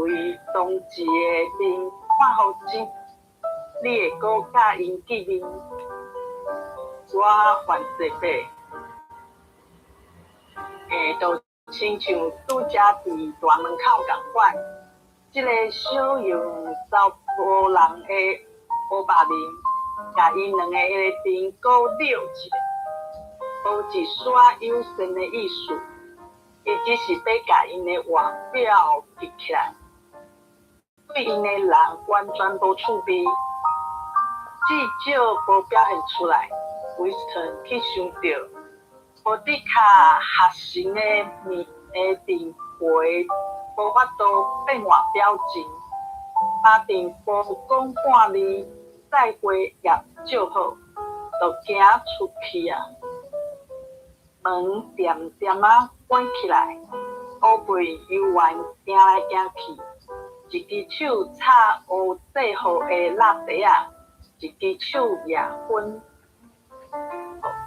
位同志的面看好真，你会搁甲因见面？我还这辈。就亲像拄则伫大门口共款，即个小型查甫人的乌白面，甲因两个的面搁溜一下，无一丝友善的意思，伊只是要甲因的外表立起来，对因的人完全无趣味，至少无表现出来。Winston 去想到。无伫较学生的面皮无法度变换表情，马丁无讲半字，再会也就好，就行出去啊。门点点啊关起来，乌龟犹原行来行去，一只手插乌制好的蜡袋啊，一只手捏粉。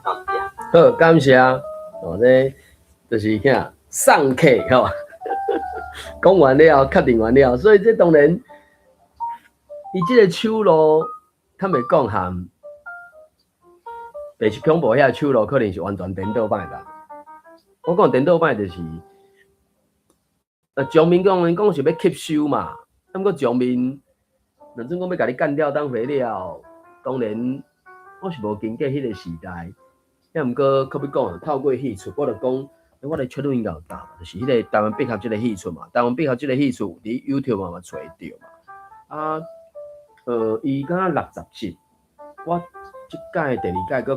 到这。好，感谢哦，这就是啥送客吼，讲完了，确定完了，所以这当然，伊这个手路，坦白讲含白色恐怖遐手路，可能是完全颠倒摆啦。我讲颠倒摆就是，上面讲是要吸收嘛，毋过上面，若阵讲要甲你干掉当肥料，当然我是无经过迄个时代。也毋过，可要讲透过戏出，我就讲，我来确认应该有答，就是迄个台湾笔客即个戏出嘛。台湾笔客即个戏出，伫 YouTube 嘛找会到嘛。啊，伊敢若60集，我即届第二届佫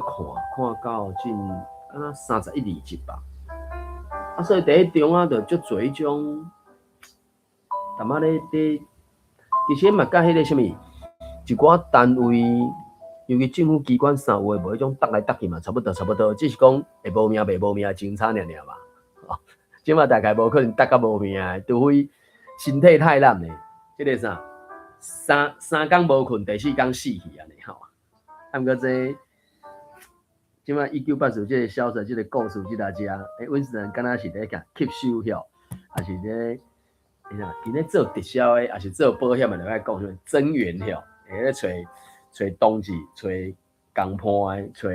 看到进敢若31、2集吧。啊，所以第一中啊，就足侪迄种，淡仔咧，其实嘛，甲迄个啥物，一寡单位，尤其政府机关啥有诶无迄种搭来搭去嘛，差不多，只是讲会无命袂无命，真差尔嘛。即嘛大概无可能搭甲无命诶，除非身体太烂诶，迄个啥，三工无困，第4工死去安尼吼。啊，毋过这。即摆1980即个小说即个故事即大只，温斯顿敢若是咧甲吸收了，还是咧，伊咧做直销诶，还是做保险诶，就爱讲什么增援了，会咧找同志，找共伴诶，找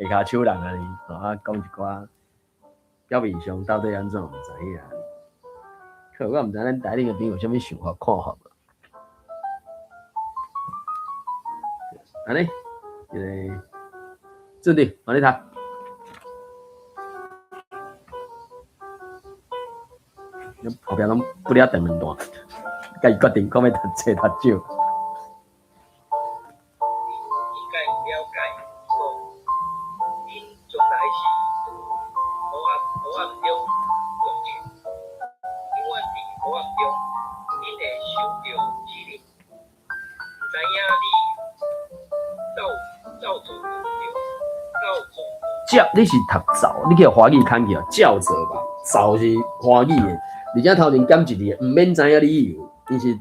下骹手人安尼，啊讲一寡表面上到底安怎毋知影。可我毋知咱台顶诶朋友有啥物想法看法无？安尼，准备，往你读。后壁拢不了电门段，家己决定讲要读册读少。应该了解说，因将来是黑暗中用着，永远伫黑暗中，因会受到指令，不知影你照做着。你是读造，你叫华语看起来照做吧，造是华语的，而且头前减一字，毋免知影理由，伊是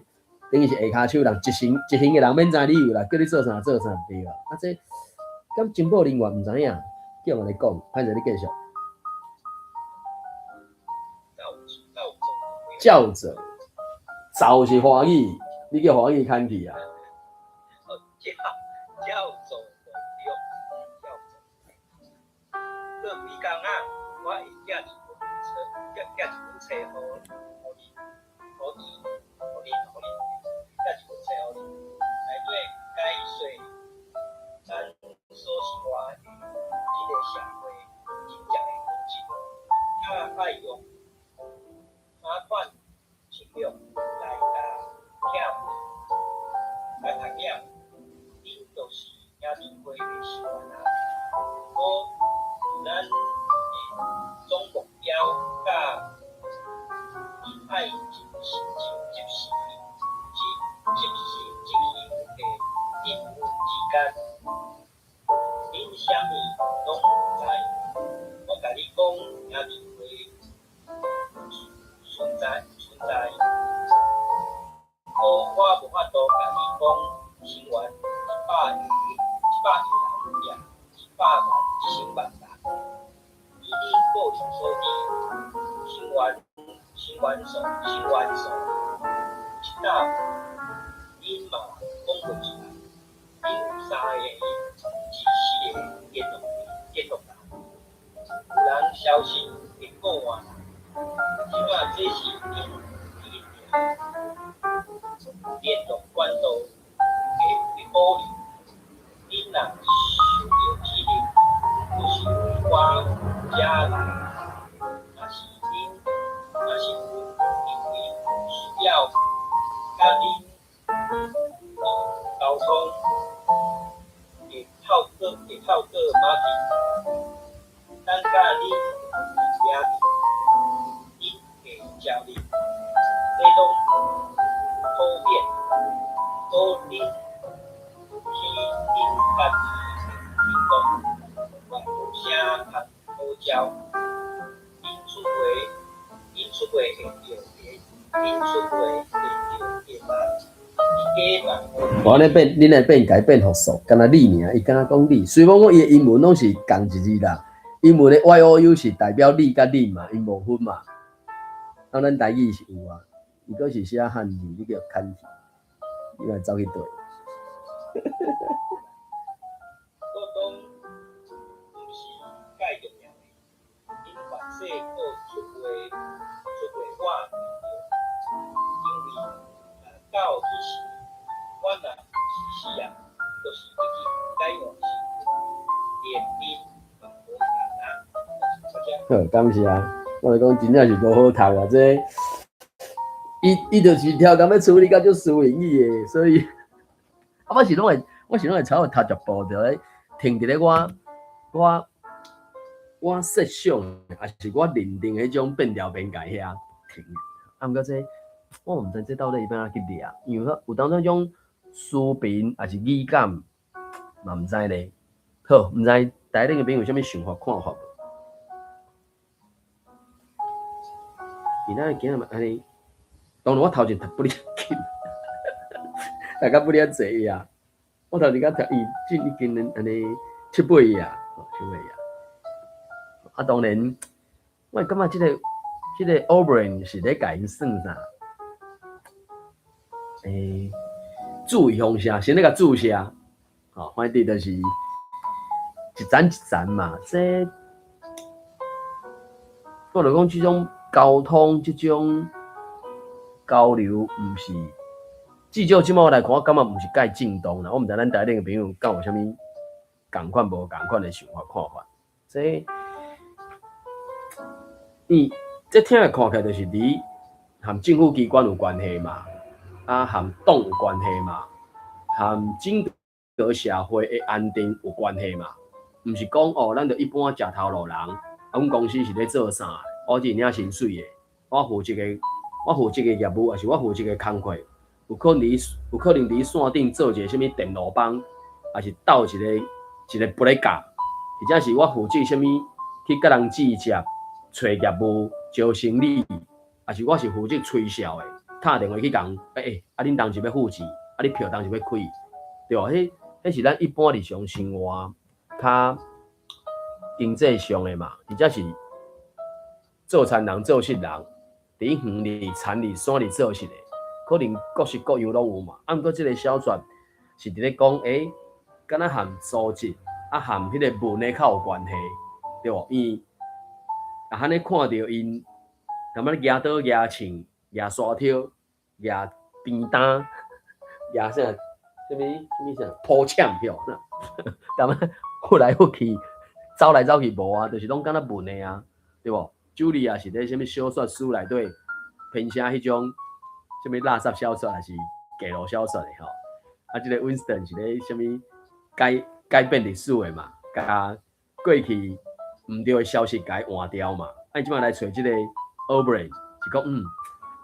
等于是下骹手人，一行的人免知理由啦，叫你做啥对啊。啊，这咁情报人员毋知影，叫我来讲，歹势你继续。照做，造是华语，你叫华语看起啊。照做。我会寄一本册，互你，寄一本册互你，内底解说咱所生活的这个社会真正的风景，爱用3款情欲来甲听，来读了，因就是也离开的生活啊，咱总目标甲因爱执行的任务之间，恁啥物拢毋知。我甲你讲，也离开存在。我无法度甲你讲，生活100亿人也100万、1000万人。以恁个人所知，新元素，一大因嘛讲不出来，因有3个自私的电动人，有人消息会讲话，即摆这是因电动管道的鼓励，因若受到指令，就是我家来。若是因为需要甲恁沟通，会透过马屁，咱甲恁名字，恁会照你，这种普遍，都恁去恁家己运动，嘛无啥通好教。因出轨会着我咧变，恁来变改变复数，敢若你尔，伊敢若讲你。虽然讲伊英文拢是共一字啦，英文的 YOU 是代表你甲恁嘛，因无分嘛。啊，咱台语是有啊，伊个是写汉字，你叫看字，你来走去对。我讲毋是介重要的，因凡说个出话因为到迄时，我若是死啊，就是已经该完成，连恁嘛无共啊。好，感谢。我来讲真正是无好读啊！这伊就是挑工要处理到足输赢的，所以我是拢会草有读一部就咧停伫咧我设想，还是我认定迄种变调变改遐停。啊，毋过这我毋知这到底要安怎去掠，因为有当种思辨还是语感，嘛毋知咧。好，毋知台顶的朋友有啥物想法看法无？伊咱今日嘛安尼，当然我头前读不哩紧，大家不哩济啊。我头前甲读已经安尼7、8页啊，7、8页。啊，当然，我感觉这个 O'Brien 是咧甲因算啥？注意方式，先咧甲注写，哦，反正就是一层一层嘛。这我就讲，这种沟通，这种交流，毋是至少即摆来看，我感觉毋是介正当啦。我毋知咱台顶的朋友敢有啥物共款无共款的想法看法？这听来看起来就是离和政府机关有关系嘛，啊，和党有关系嘛，和整个社会的安定有关系嘛。毋是讲哦，咱就一般食头路人，啊，阮公司是咧做啥？我是领薪水的，我负责个业务，还是我负责个工课，有可能伫线顶做一个什物电路板，还是斗一个不咧教，或者是我负责什物去甲人记接。找业务、招生理，还是我是负责推销的，打电话去讲，啊，恁当时要付钱，啊，你票当时要开，对吧？迄是咱一般日常生活较经济上的嘛，或者是做田人、做事人，伫园里、田里、山里做事的，可能各式各样拢有嘛。啊，毋过即个小说是伫咧讲，敢若含组织啊，含迄个文的较有关系，对吧？啊，安尼看到因，感觉举刀、举枪、举沙条、举鞭担、举啥铺枪票，感觉忽来忽去，走来走去无啊，就是拢敢若文的啊，对无？主理啊是咧啥物小说书内底编写迄种啥物垃圾小说，还是记录小说的吼？啊，即个 Winston 是咧啥物改变历史的嘛？甲过去。毋对的消息甲伊换掉嘛，啊，即摆来找即个 O'Brien 是讲，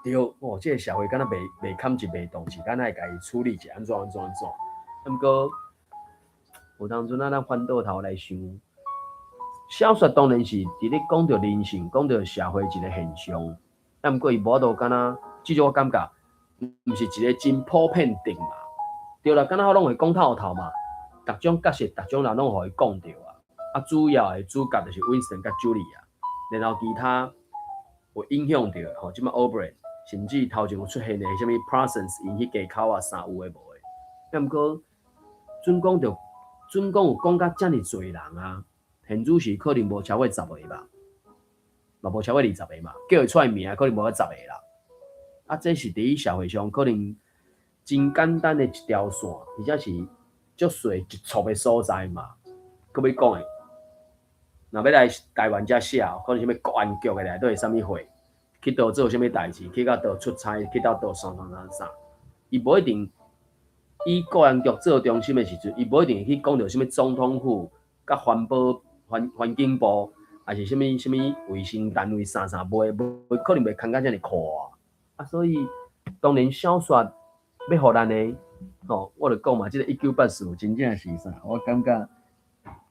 对，哦，即个社会敢若袂堪一袂动，是敢若会甲伊处理者安怎。毋过有当阵咱反倒头来想，小说当然是伫咧讲着人性，讲着社会一个现象，但毋过伊无度敢若，至少我感觉，毋是一个真普遍定嘛。对啦，敢若我拢会讲透透嘛，逐种角色、逐种人拢互伊讲着啊。啊，主要的主角就是 Winston 甲 Julie 啊，然后其他有影响到吼，即摆 O'Brien 甚至头前有出现的什物 Parsons 因迄家口啊啥有诶无诶，但毋过准讲有讲甲遮尔侪人啊，现主是可能无超过10个吧，嘛无超过20个嘛，叫会出来名可能无10个啦。啊，这是伫社会上可能真简单的一条线，而且是足细一撮的所在嘛，佮要讲诶。若要来台湾遮写，可能啥物国安局的内底啥物会，去倒做啥物代志，去到倒出差，去到倒啥，伊无一定以国安局做中心的时阵，伊无一定去讲到啥物总统府、甲环境部，还是啥物卫生单位啥，无可能袂看甲遮尔阔啊。所以当然小说要互咱的，吼，我就讲嘛，即个1984真正是啥，我感觉。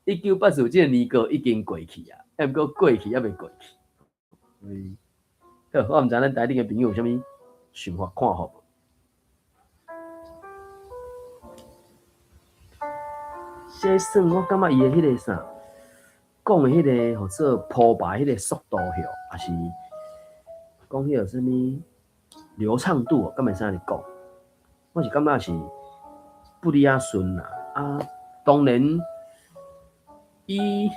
1980这个年过已经过去啊，还毋过过去还未过去。好，我毋知咱台顶的朋友有啥物想法看法无？这算我感觉伊的迄个啥，讲的迄个或者铺排迄个速度吼，还是讲迄个啥物流畅度，敢会使安尼讲？我是感觉是不离啊顺啦啊，当然。以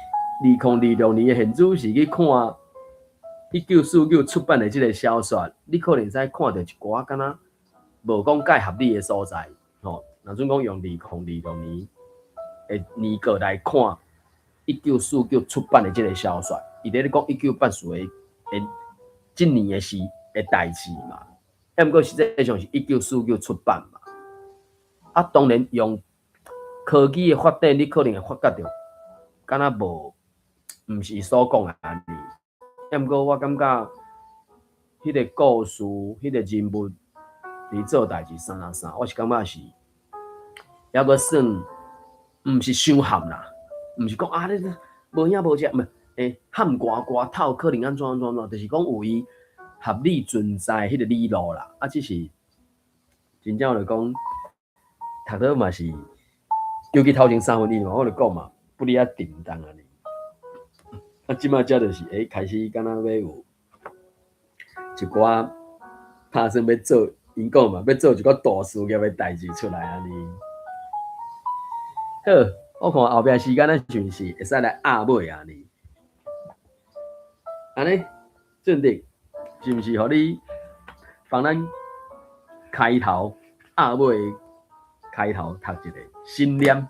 2026年的现主是去看1949出版的这个小说，你可能使看到一寡敢若无讲介合理的所在，吼。若准讲用2026年的年过来看1949出版的这个小说，伊咧讲1984的今年的事的代志嘛，毋过实际上是1949出版嘛。啊，当然用科技的发展，你可能会发觉到，敢若毋是所讲的安尼。毋过我感觉，迄个故事、迄个人物伫做代志啥，我是感觉是，还阁算毋是伤含啦，毋是讲啊，你无影无食，毋含歌透可能安怎，就是讲有伊合理存在迄个理路啦。啊，只是真正就讲，读到嘛是，尤其头前3分钟嘛，我就讲嘛，不哩啊沉重安尼。啊，即马才就是开始敢若要有一寡打算要做，因讲嘛，要做一个大事业的代志出来安尼。好，我看后壁时间咱就是会使来压尾安尼。安尼，俊迪是毋是互你帮咱开头压尾开头读一个心念？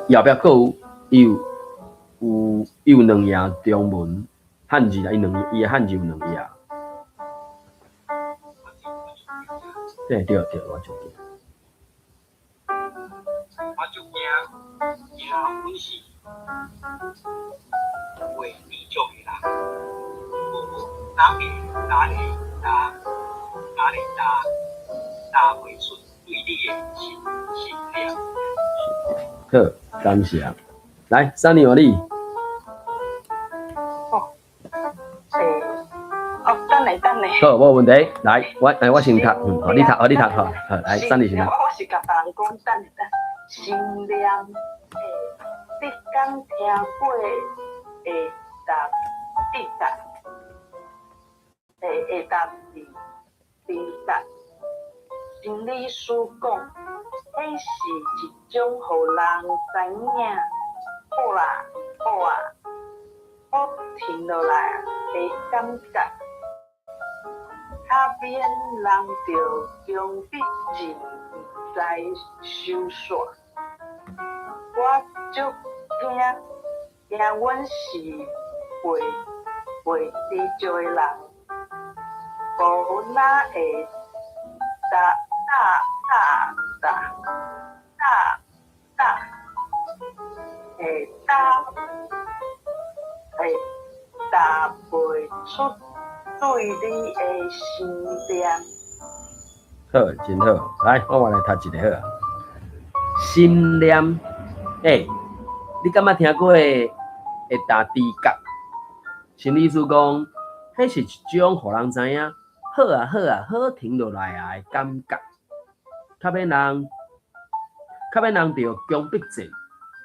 后壁佫有2页中文汉字啦，伊的汉字有2页。对，我就惊。我就惊，惊阮是为你做的人，打袂出对你的心念。好，感谢。来，Sunny换你。等下。好，无问题。来，我先读，互你读，好，来，Sunny先读。我是甲别人讲，等心念你敢听过会答必答，会答必答。心理师讲，迄是一种互人知影，好啊，好停落来的感觉。下边人着用笔字在收煞，我足惊阮是袂知足的人，无哪会答袂出对你的心念。好，真好。来，我来读一个好啊。心念，你敢捌听过会答知觉？心理师讲，迄是一种互人知影，好停落来的感觉。较免人着强迫症，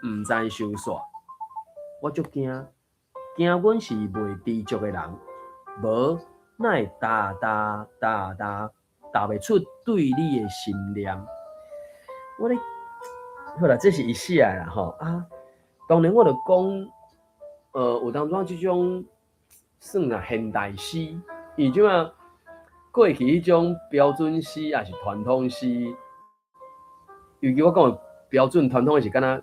毋知收煞。我足惊阮是袂知足的人，无哪会答袂出对你的心念。我咧，好啦，这是一写啦吼啊。当然我着讲，有当中即种算啊现代诗，伊即啊过去迄种标准诗也是传统诗，尤其我讲的标准传统的是敢若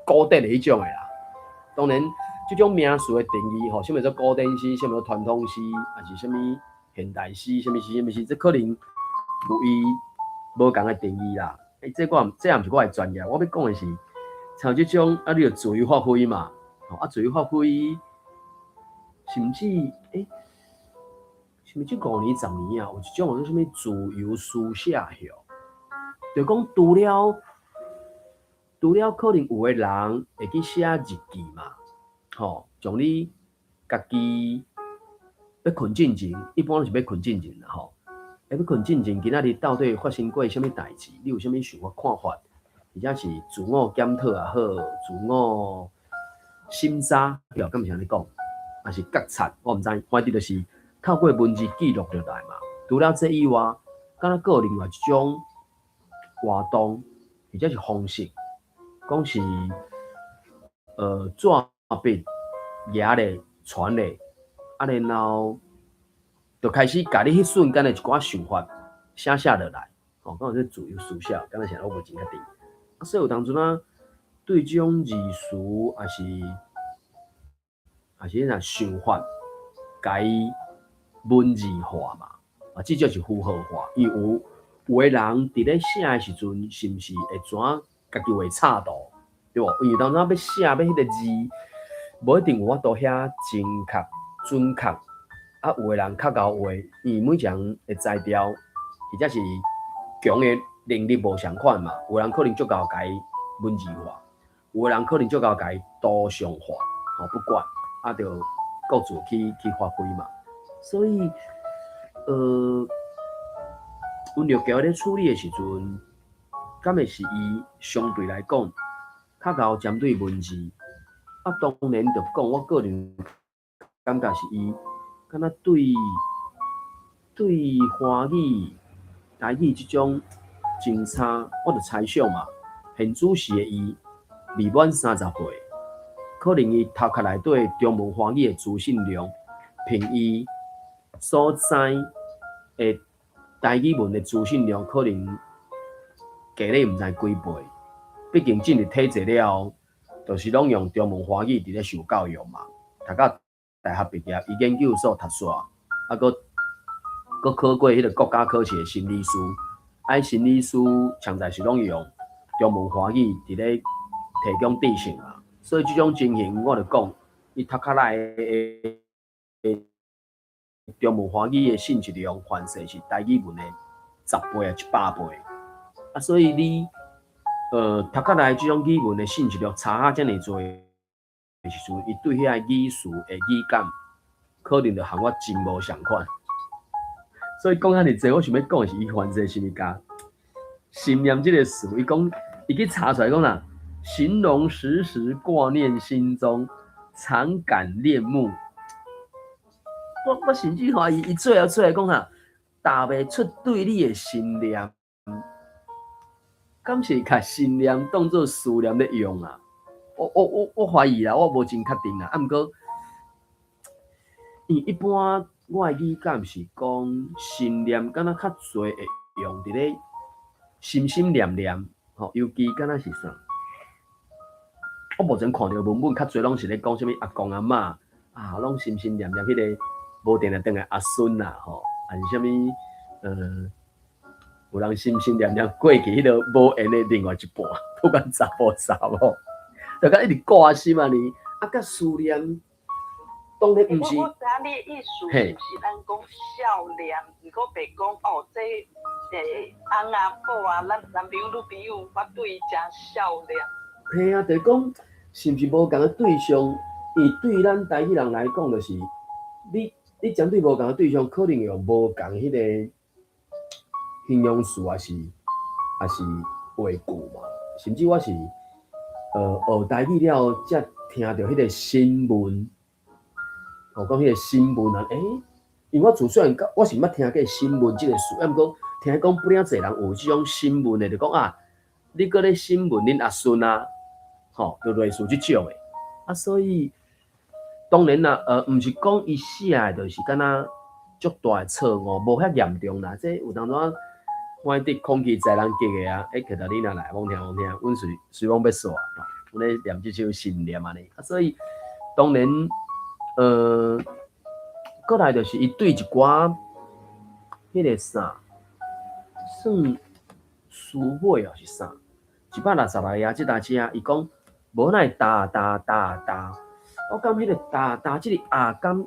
古典的迄种的啦。当然，即种名词的定义吼，什么叫古典诗，什么叫传统诗，还是什么现代诗，什么诗，这可能有伊无共的定义啦。这也毋是我的专业，我要讲的是，像即种啊，你着自由发挥嘛，自由发挥，甚至什么即5年10年啊，有一种叫什么自由书写哟，就讲除了可能有的人会去写日记嘛，从你家己要困进前，一般都是要困进前啦要困进前，今仔日到底发生过什么代志？你有什么想法看法？或者是自我检讨也好，自我审查，对，敢是安尼讲，还是觉察，我毋知，反正就是透过文字记录落来嘛。除了这以外，敢若还有另外一种活动，或者是方式，讲是纸笔、页咧、传咧，啊，然后就开始家己迄瞬间的一寡想法写落来，哦，讲是自由书写，敢若是我无真确定。啊，所以有当阵啊，对这种字词还是那想法，甲伊文字化嘛，啊，这就是符号化。因为有的人伫咧写的时阵，是毋是会怎家己画插图，对无？因为当阵要写要迄个字，无一定有法度写正确、准确。啊，有的人较贤画，因为每一个人的材料或者是强的能力无相款嘛，有人可能足够甲伊文字化，有的人可能足够甲伊图像化，吼，不管，啊，就各自去发挥嘛。所以，阮着交咧处理的时阵，敢会是伊相对来讲较贤针对文字。啊，当然着讲，我个人感觉是伊。敢若对华语、台语即种真差，我着猜想嘛。现主时的伊未满30岁，可能伊头壳内底中文华语的资讯量，凭伊所知的台语文的资讯量，可能加咧毋知几倍。毕竟进入体制了后，就是拢用中文华语伫咧受教育嘛，读到大学毕业，伊研究所读煞，啊，佮考过迄个国家考试的心理师，心理师常在是拢用中文华语伫咧提供知识嘛，所以即种情形，我着讲，伊头壳内的中文华语的信息量，反射是台语文的10倍啊100倍，啊，所以你头壳内即种语文的信息量差啊遮尔多。时阵，伊对遐语词的语感，可能就和我真无相款。所以讲遐尼济，我想要讲的是，伊反射什么家？心念这个词，伊讲，伊去查出来讲啦，形容时时挂念心中，常感恋慕。我甚至怀疑，伊最后出来讲啦，答袂出对你的心念，敢是甲心念当作思念咧用啊？我怀疑啦，我无真确定啦。啊，毋过，因一般我的理解是讲，心念敢若较侪会用伫咧心心念念，吼，尤其敢若是啥？我目前看到文本较侪拢是咧讲啥物阿公阿嬷啊，拢心心念念迄个无定来等来阿孙啦，吼，还是啥物有人心心念念过去迄个无缘的另外一半，不管查甫查某。就甲一直挂心啊你，啊甲思念，当然毋是。我知影你的意思是毋是咱讲孝念，毋过白讲哦，这翁啊某啊，咱男朋友女朋友，我对伊真孝念。嘿啊，就是讲是毋是无共个对象？伊对咱台语人来讲，就是你针对无共个对象，可能用无共迄个形容词，还是话句嘛，甚至我是。学台语了，才听到迄个新闻，讲迄个新闻啊，因为我自细我是捌听过新闻这个事，毋过听讲不了侪人有这种新闻的，就讲啊，你搁咧新闻恁阿孙啊，吼，就类似这种的，啊，所以当然啦，毋是讲伊写的，就是敢若足大的错误，无遐严重啦，这有当阵。我伫空气在人激的啊，摕到你若来，罔听，阮随往要煞，阮咧念即首心念安尼，啊，所以当然，过来就是伊对一寡迄个啥，算书尾还是啥，160来啊，即台车，伊讲无奈哒，我感迄个哒，即个啊感，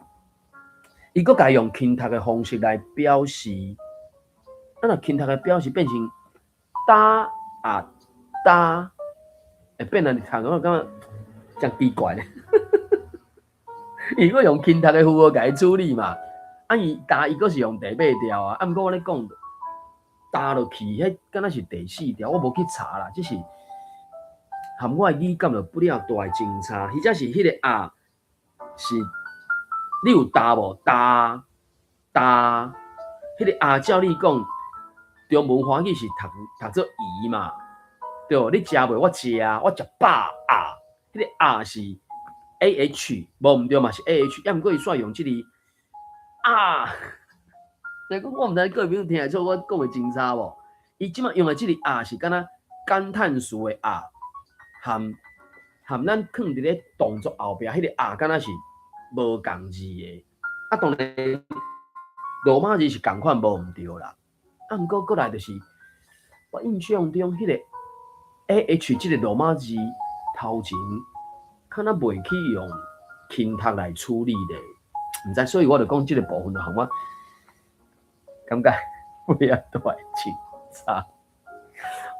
伊佫家用轻读的方式来表示。咱若轻读的表示变成哒啊哒，会变成读我感觉真奇怪咧。伊个用轻读的符号甲伊处理嘛，啊伊哒伊个是用第8条啊，啊毋过我咧讲哒落去，迄敢若是第4条，我无去查啦，只是含我的语感就不了大的争差，或者是迄个啊是你有答无？答，迄个啊照你讲，中文华语是读做姨嘛，对无？你食袂？我食啊，我食饱啊，迄个啊是 AH， 无毋对嘛是 AH， 要毋过伊煞用即个啊，所以讲我毋知各位朋友听得出我讲的真差无？伊即马用的即个啊是敢若感叹词的啊，含咱放伫咧动作后壁，迄个啊敢若是无共字的。啊，当然罗马字是共款无毋对啦。啊，毋过过来就是我印象中迄个 AH 即个罗马字头前，敢若袂去用轻读来处理的，毋知，所以我就讲即个部分就互我感觉不要大清差。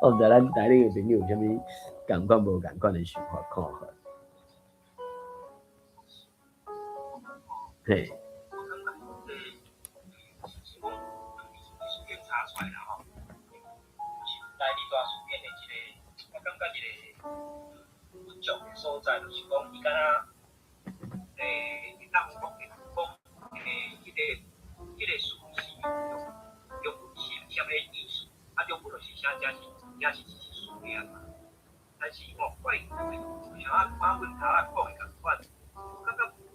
我毋知咱台顶的朋友有啥物共款无共款的想法看法？嘿。所在就是讲，伊敢若你当讲迄个事是用是啥物意思？啊，用就是啥只是数量嘛。但是怪像我问头讲的共款，我感觉就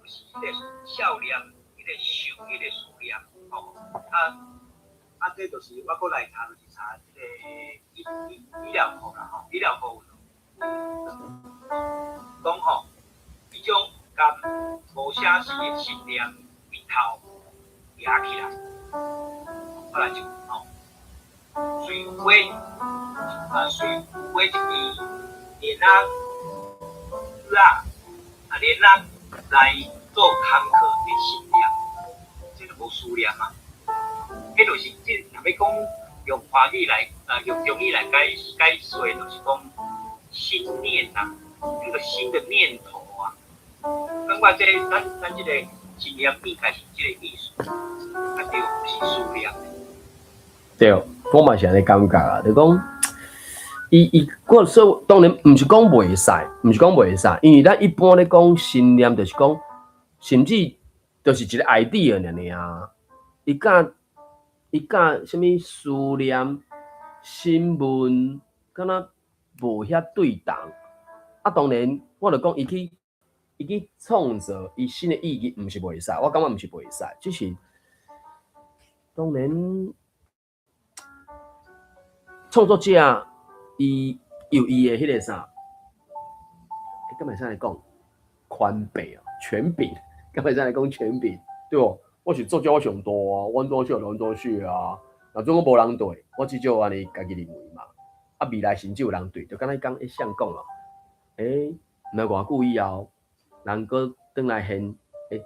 是迄个数量，迄个数，迄个数量，这就是我过来查就是查即个医疗科啦，医疗科有。讲吼，迄种甲无写字的信念面头压起来，后来就水花一支连连来做坎坷的信念，这就无数量嘛。迄就是即若要讲用华语来用中语来解说，就是讲。心念啊，那个新的念头啊，感觉咱这个信念应该是这个意思，啊对，是数量。对，我嘛是安尼感觉啊，就讲，我说当然毋是讲袂使，因为咱一般咧讲信念，就是讲，甚至就是一个 idea 尔。伊甲什么思念、新闻，敢若。无遐对同啊，当然，我就讲伊去创造伊新的意义，毋是袂使，我感觉毋是袂使，只是当然创作者伊有伊的迄个啥，敢会使来讲宽背哦，权柄，敢会使来讲权柄，对无？我是作家，我上大啊，阮多少啊，若种我无人对，我至少安尼家己认为嘛。啊，未来甚至有人对，就敢若讲像讲咯，毋知偌久以后，人搁转来现，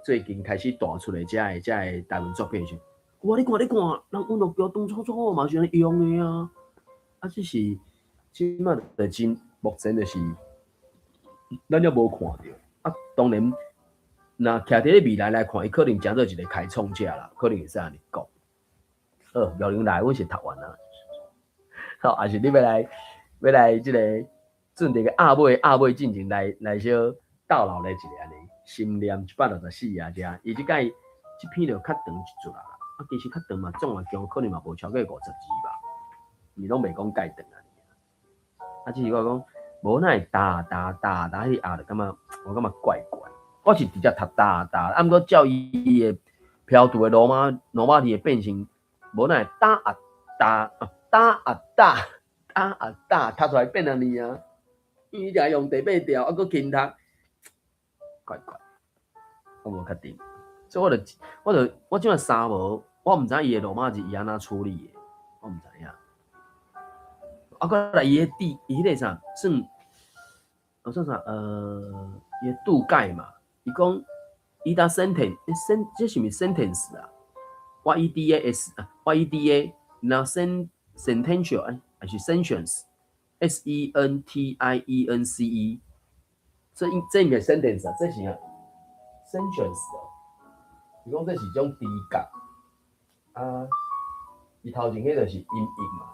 最近开始大出来遮个台湾作品时，哇！你看，人阮陆桥当初嘛是安尼用的啊，啊，只是即摆就真目前就是咱还无看到啊。当然，若徛伫咧未来来看，伊可能真做一个开创者啦，可能会使安尼讲。辽宁来，阮是读完啦。好，还是你要来即个准备个阿妹进前来小倒流咧一个安尼心念164啊，遮伊即届即篇就较长一撮啦。啊，其实较长嘛，总来讲可能嘛无超过50字吧，伊拢袂讲介长啊。啊，只是我讲无那会打迄啊，就感觉我感觉怪怪。我是直接读打，啊，毋过照伊的标注的罗马字的变形，无那会打，读出来变安尼啊！伊就用第8条，啊，搁轻读，怪，我无确定，所以我即摆三无，我毋知伊的罗马字伊安怎处理的，我毋知影。啊，搁来伊迄个啥算啥？伊的度解嘛，伊讲伊搭 sentence， 这是毋是 sentence 啊 ？YEDA， 然后 sentential 还是 sentience，SENTIENCE， 这应该 sentence 啊，这是啊 sentence 哦。伊讲这是种低格啊，伊头前迄就是音译嘛。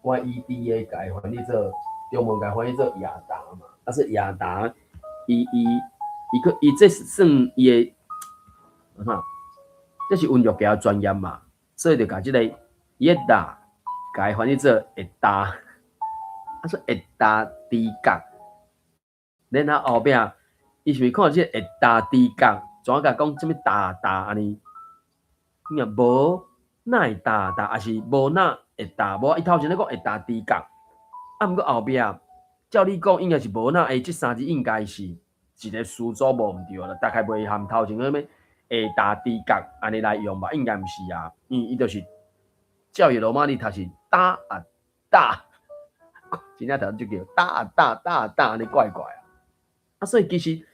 我伊的改翻译做中文改翻译做亚达嘛，但是亚达伊这是算伊的哈，这是文学家专业嘛，所以就甲这个伊的达改翻译做会达，说会达低角，然后后壁伊是咪看这会达低角，怎甲讲什么达安尼？你若无哪会达，还是无哪会达？无伊头前咧讲会达低角，毋过后壁照你讲应该是无哪会，这三字应该是一个词组无毋对啦，大概袂含头前迄物会达低角安尼来用吧？应该毋是啊，因为伊就是教育罗马尼读是打啊打，真正读就叫打安尼怪怪啊。所以其实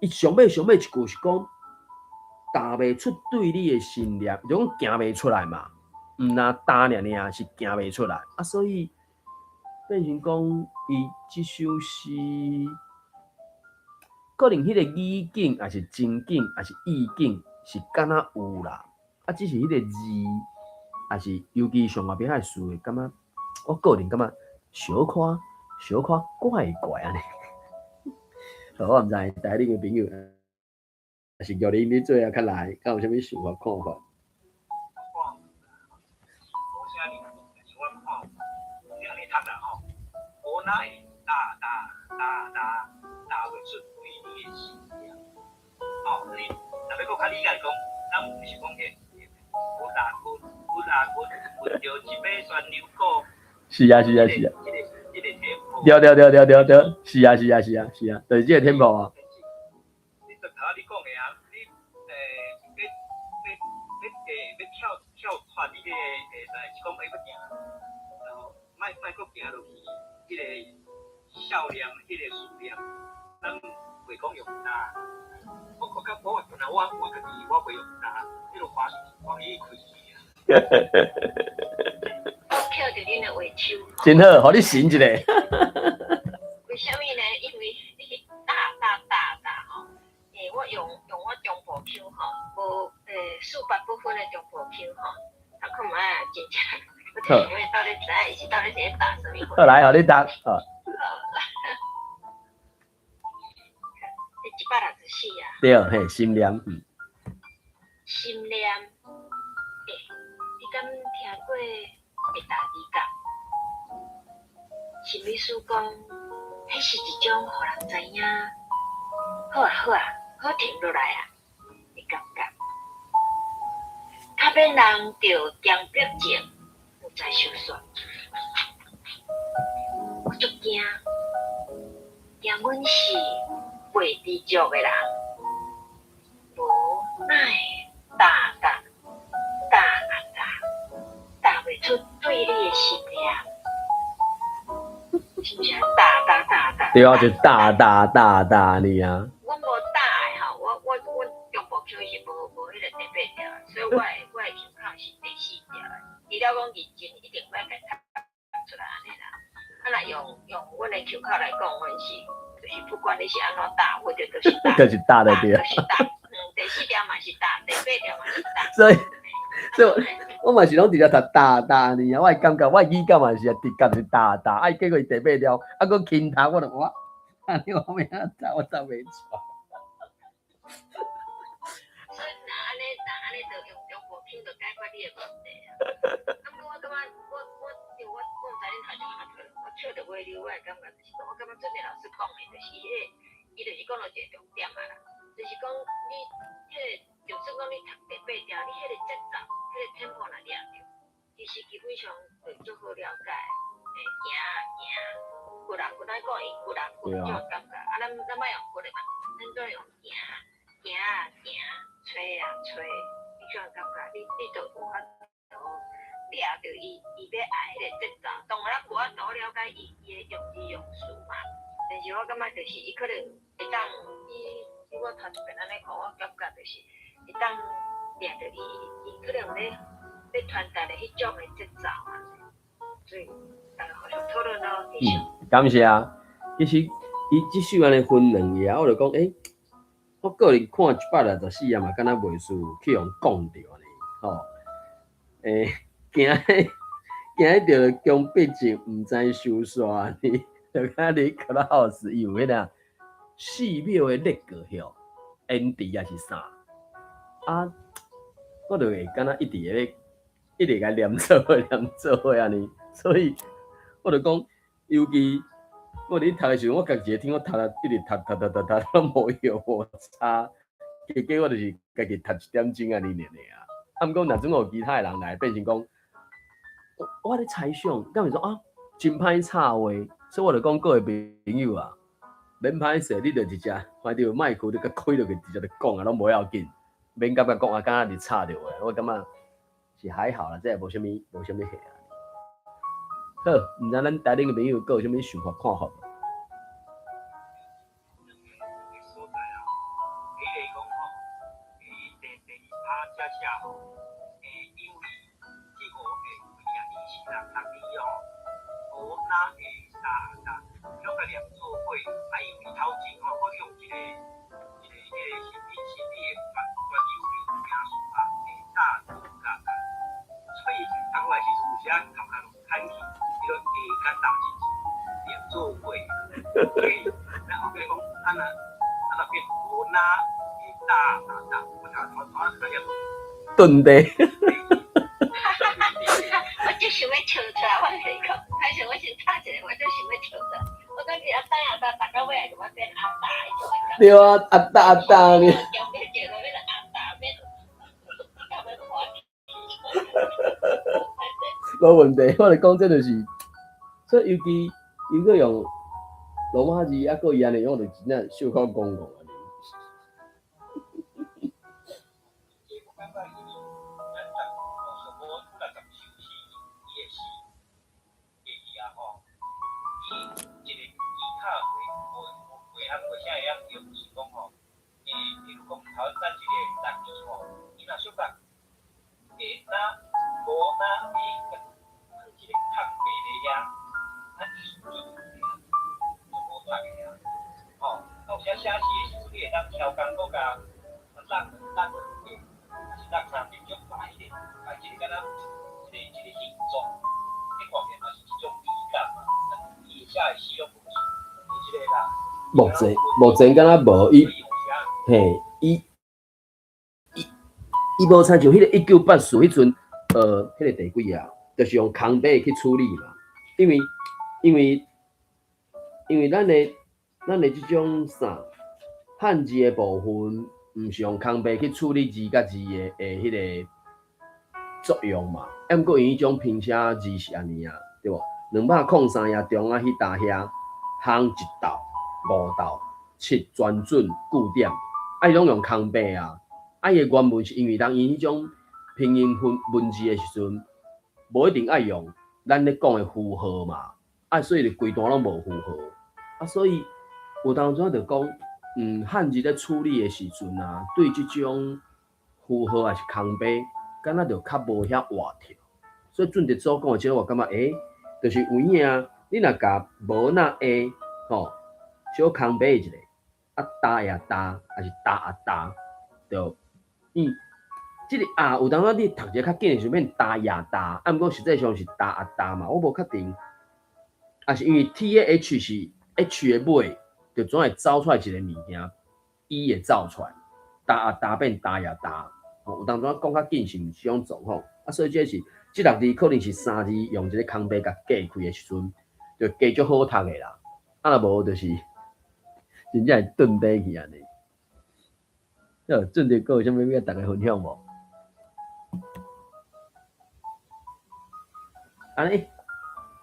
伊上尾一句是讲。答袂出对你的信念，就讲行袂出来嘛。毋那答尔是行袂出来啊，所以变成讲伊即首诗，可能迄个语境，还是情景，还是意境，是敢若有啦。啊，只是迄个字，还是尤其上外边遐词的，感觉我个人感觉小可怪安尼。我毋知台顶的朋友。是叫你做啊，较来，敢有啥物想法看法？无啥哩，就是阮看，你安尼读啦吼，无哪会答袂出对你的心念。哦，你若要搁较理解讲，咱毋是讲个闻着一尾旋牛角。是啊。这个题目。对，是啊，就是这个天宝啊。你讲的啊，你要跳脱你个是讲要行，然后莫搁行落去，迄个笑脸，迄个思念，咱袂讲用答。我家己我袂用答，迄个话语开始啊。我捡着恁的话手。真好，互你醒一下。为什么呢？因为你打吼，我用我中部口吼，无400分的中部口吼，他看嘛真正，我到底知伊是到底是打什么？好来，互你答。好。164啊。对，嘿，心念，心念，你敢听过会打字角？什么事讲？迄是一种互人知影，好停落来啊的感觉。较免人着强迫症有在受损。我足惊阮是袂知足的人，无哪会答袂出对你的心念。是毋是打？对啊，就打你啊！我无打的吼，我中部口是无迄个第8条，所以我的口是第4条的。除了讲认真，一定要甲读出来安尼啦。啊，若用阮的口来讲，阮是就是不管你是安怎打，或者都是打，就是打的对。就是打，第4条嘛是打，第8条嘛是打。所以我嘛是拢直接读打呢啊！我感觉我语感嘛是直觉是打，啊，结果第8条啊，搁轻读我就我，安尼我袂晓读，我读袂出。所以安尼就用中部口就解决你的问题啊。啊，我感觉我毋知恁台中安怎我笑着话溜，我的感觉就是，我感觉准备老师讲的，就是伊就是讲到一个重点啊啦，就是讲你迄个。就算讲你读第8条，你迄个节奏、迄个 tempo 若抓着，其实基本上会足好了解。行，骨啦，骨来讲伊骨啦，骨种感觉。啊，咱莫用骨的嘛，咱都用行，吹，你种感觉，你就有法度抓着伊要爱迄个节奏。当然，我多了解伊的用字用词嘛，但是我感觉就是伊可能会当以我头一遍安尼讲，我感觉就是。会当抓着伊可能咧传达的迄种的节奏啊，所以互相讨论咯。感谢啊！其实伊即首安尼分2页，我就讲我个人看164页嘛，敢若袂输去用讲着呢，吼。行到江北前，毋知收煞呢，就看你 Clubhouse 有迄个寺庙的列个吼，演池也是啥啊？我就会敢若一直甲念做伙安尼，所以我就讲，尤其我伫读的时候，我家己听我读一直读，无用无差，结果我就是家己读1点钟安尼念的啊。啊，毋过若总有其他的人来，变成讲，我咧猜想，敢会说啊，真歹插话，所以我就讲各位朋友啊，免歹势，你就直接看到麦克你甲开落去，直接就讲啊，拢无要紧，免感觉讲啊，敢若你插着话，我感觉是还好啦，这也无啥物吓啊。好，毋知咱台顶嘅朋友，有啥物想法看法？所在啊，比如讲吼，第二趴遮写吼，因为这个规定伊是人读理吼，无那拢个念做伙，啊，因为头前吼，我用一个心理的专有名词啊，大度大大，所以读来时阵有时啊，头壳看起，伊就会较重念做伙，所以然后比如讲，变无那大，我顿地。我就想要笑出来，我跟你讲，还是我先插一个，我就想要笑出来。我讲是阿大，大到尾来就我变阿大，对啊，阿大呢。无问题，我嚟讲，这就是，所以尤其用罗马字，啊，个伊安尼用，就真正小可公共安尼。目前敢若无伊，嘿，伊无参像迄个1984迄阵，迄个第几啊，就是用空白去处理嘛。因为咱的即种啥汉字的部分，毋是用空白去处理字甲字的迄个作用嘛。啊，毋过因迄种拼写字是安尼啊，对无？203页中啊，迄搭遐行1道、5道、7专准固点，啊，伊拢用空白啊。啊，伊的原文是因为人因迄种拼音文字的时阵，无一定爱用咱咧讲的符号嘛，啊，所以就规段拢无符号，啊，所以有当阵就讲，汉字咧处理的时阵啊，对即种符号还是空白，敢若就较无遐活跳，所以准直所讲的即个，我感觉就是有影啊，你若甲无那吼，小空白一个，啊，大呀大，还是大啊大，就。即个有当你读者较紧的时变大呀大，啊，毋过实际上是大啊大嘛，我无确定，啊是因为 T A H 是 H 的尾，就总会走出来一个物件 ，E 会走出来，大啊大变大呀大，有当阵讲较紧是毋是种状况，啊，所以这是即6字可能是3字用一个空白甲隔开的时阵，就加足好读的啦，啊若无就是真正会顿底去安尼。准备有啥物要大家分享无？安尼，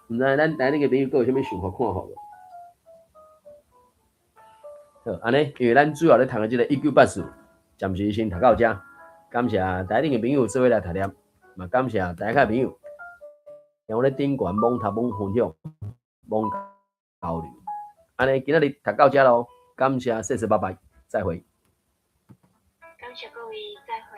毋知咱台顶个朋友有啥物想法看法无？好，安尼，因为咱主要咧读的即个1984，暂时先读到遮。感谢台顶个朋友做伙来读念，嘛感谢大家朋友，让我咧顶悬网读网分享、网交流。安尼，今仔日读到遮咯，感谢，谢谢，拜拜，再会。感谢各位，再会。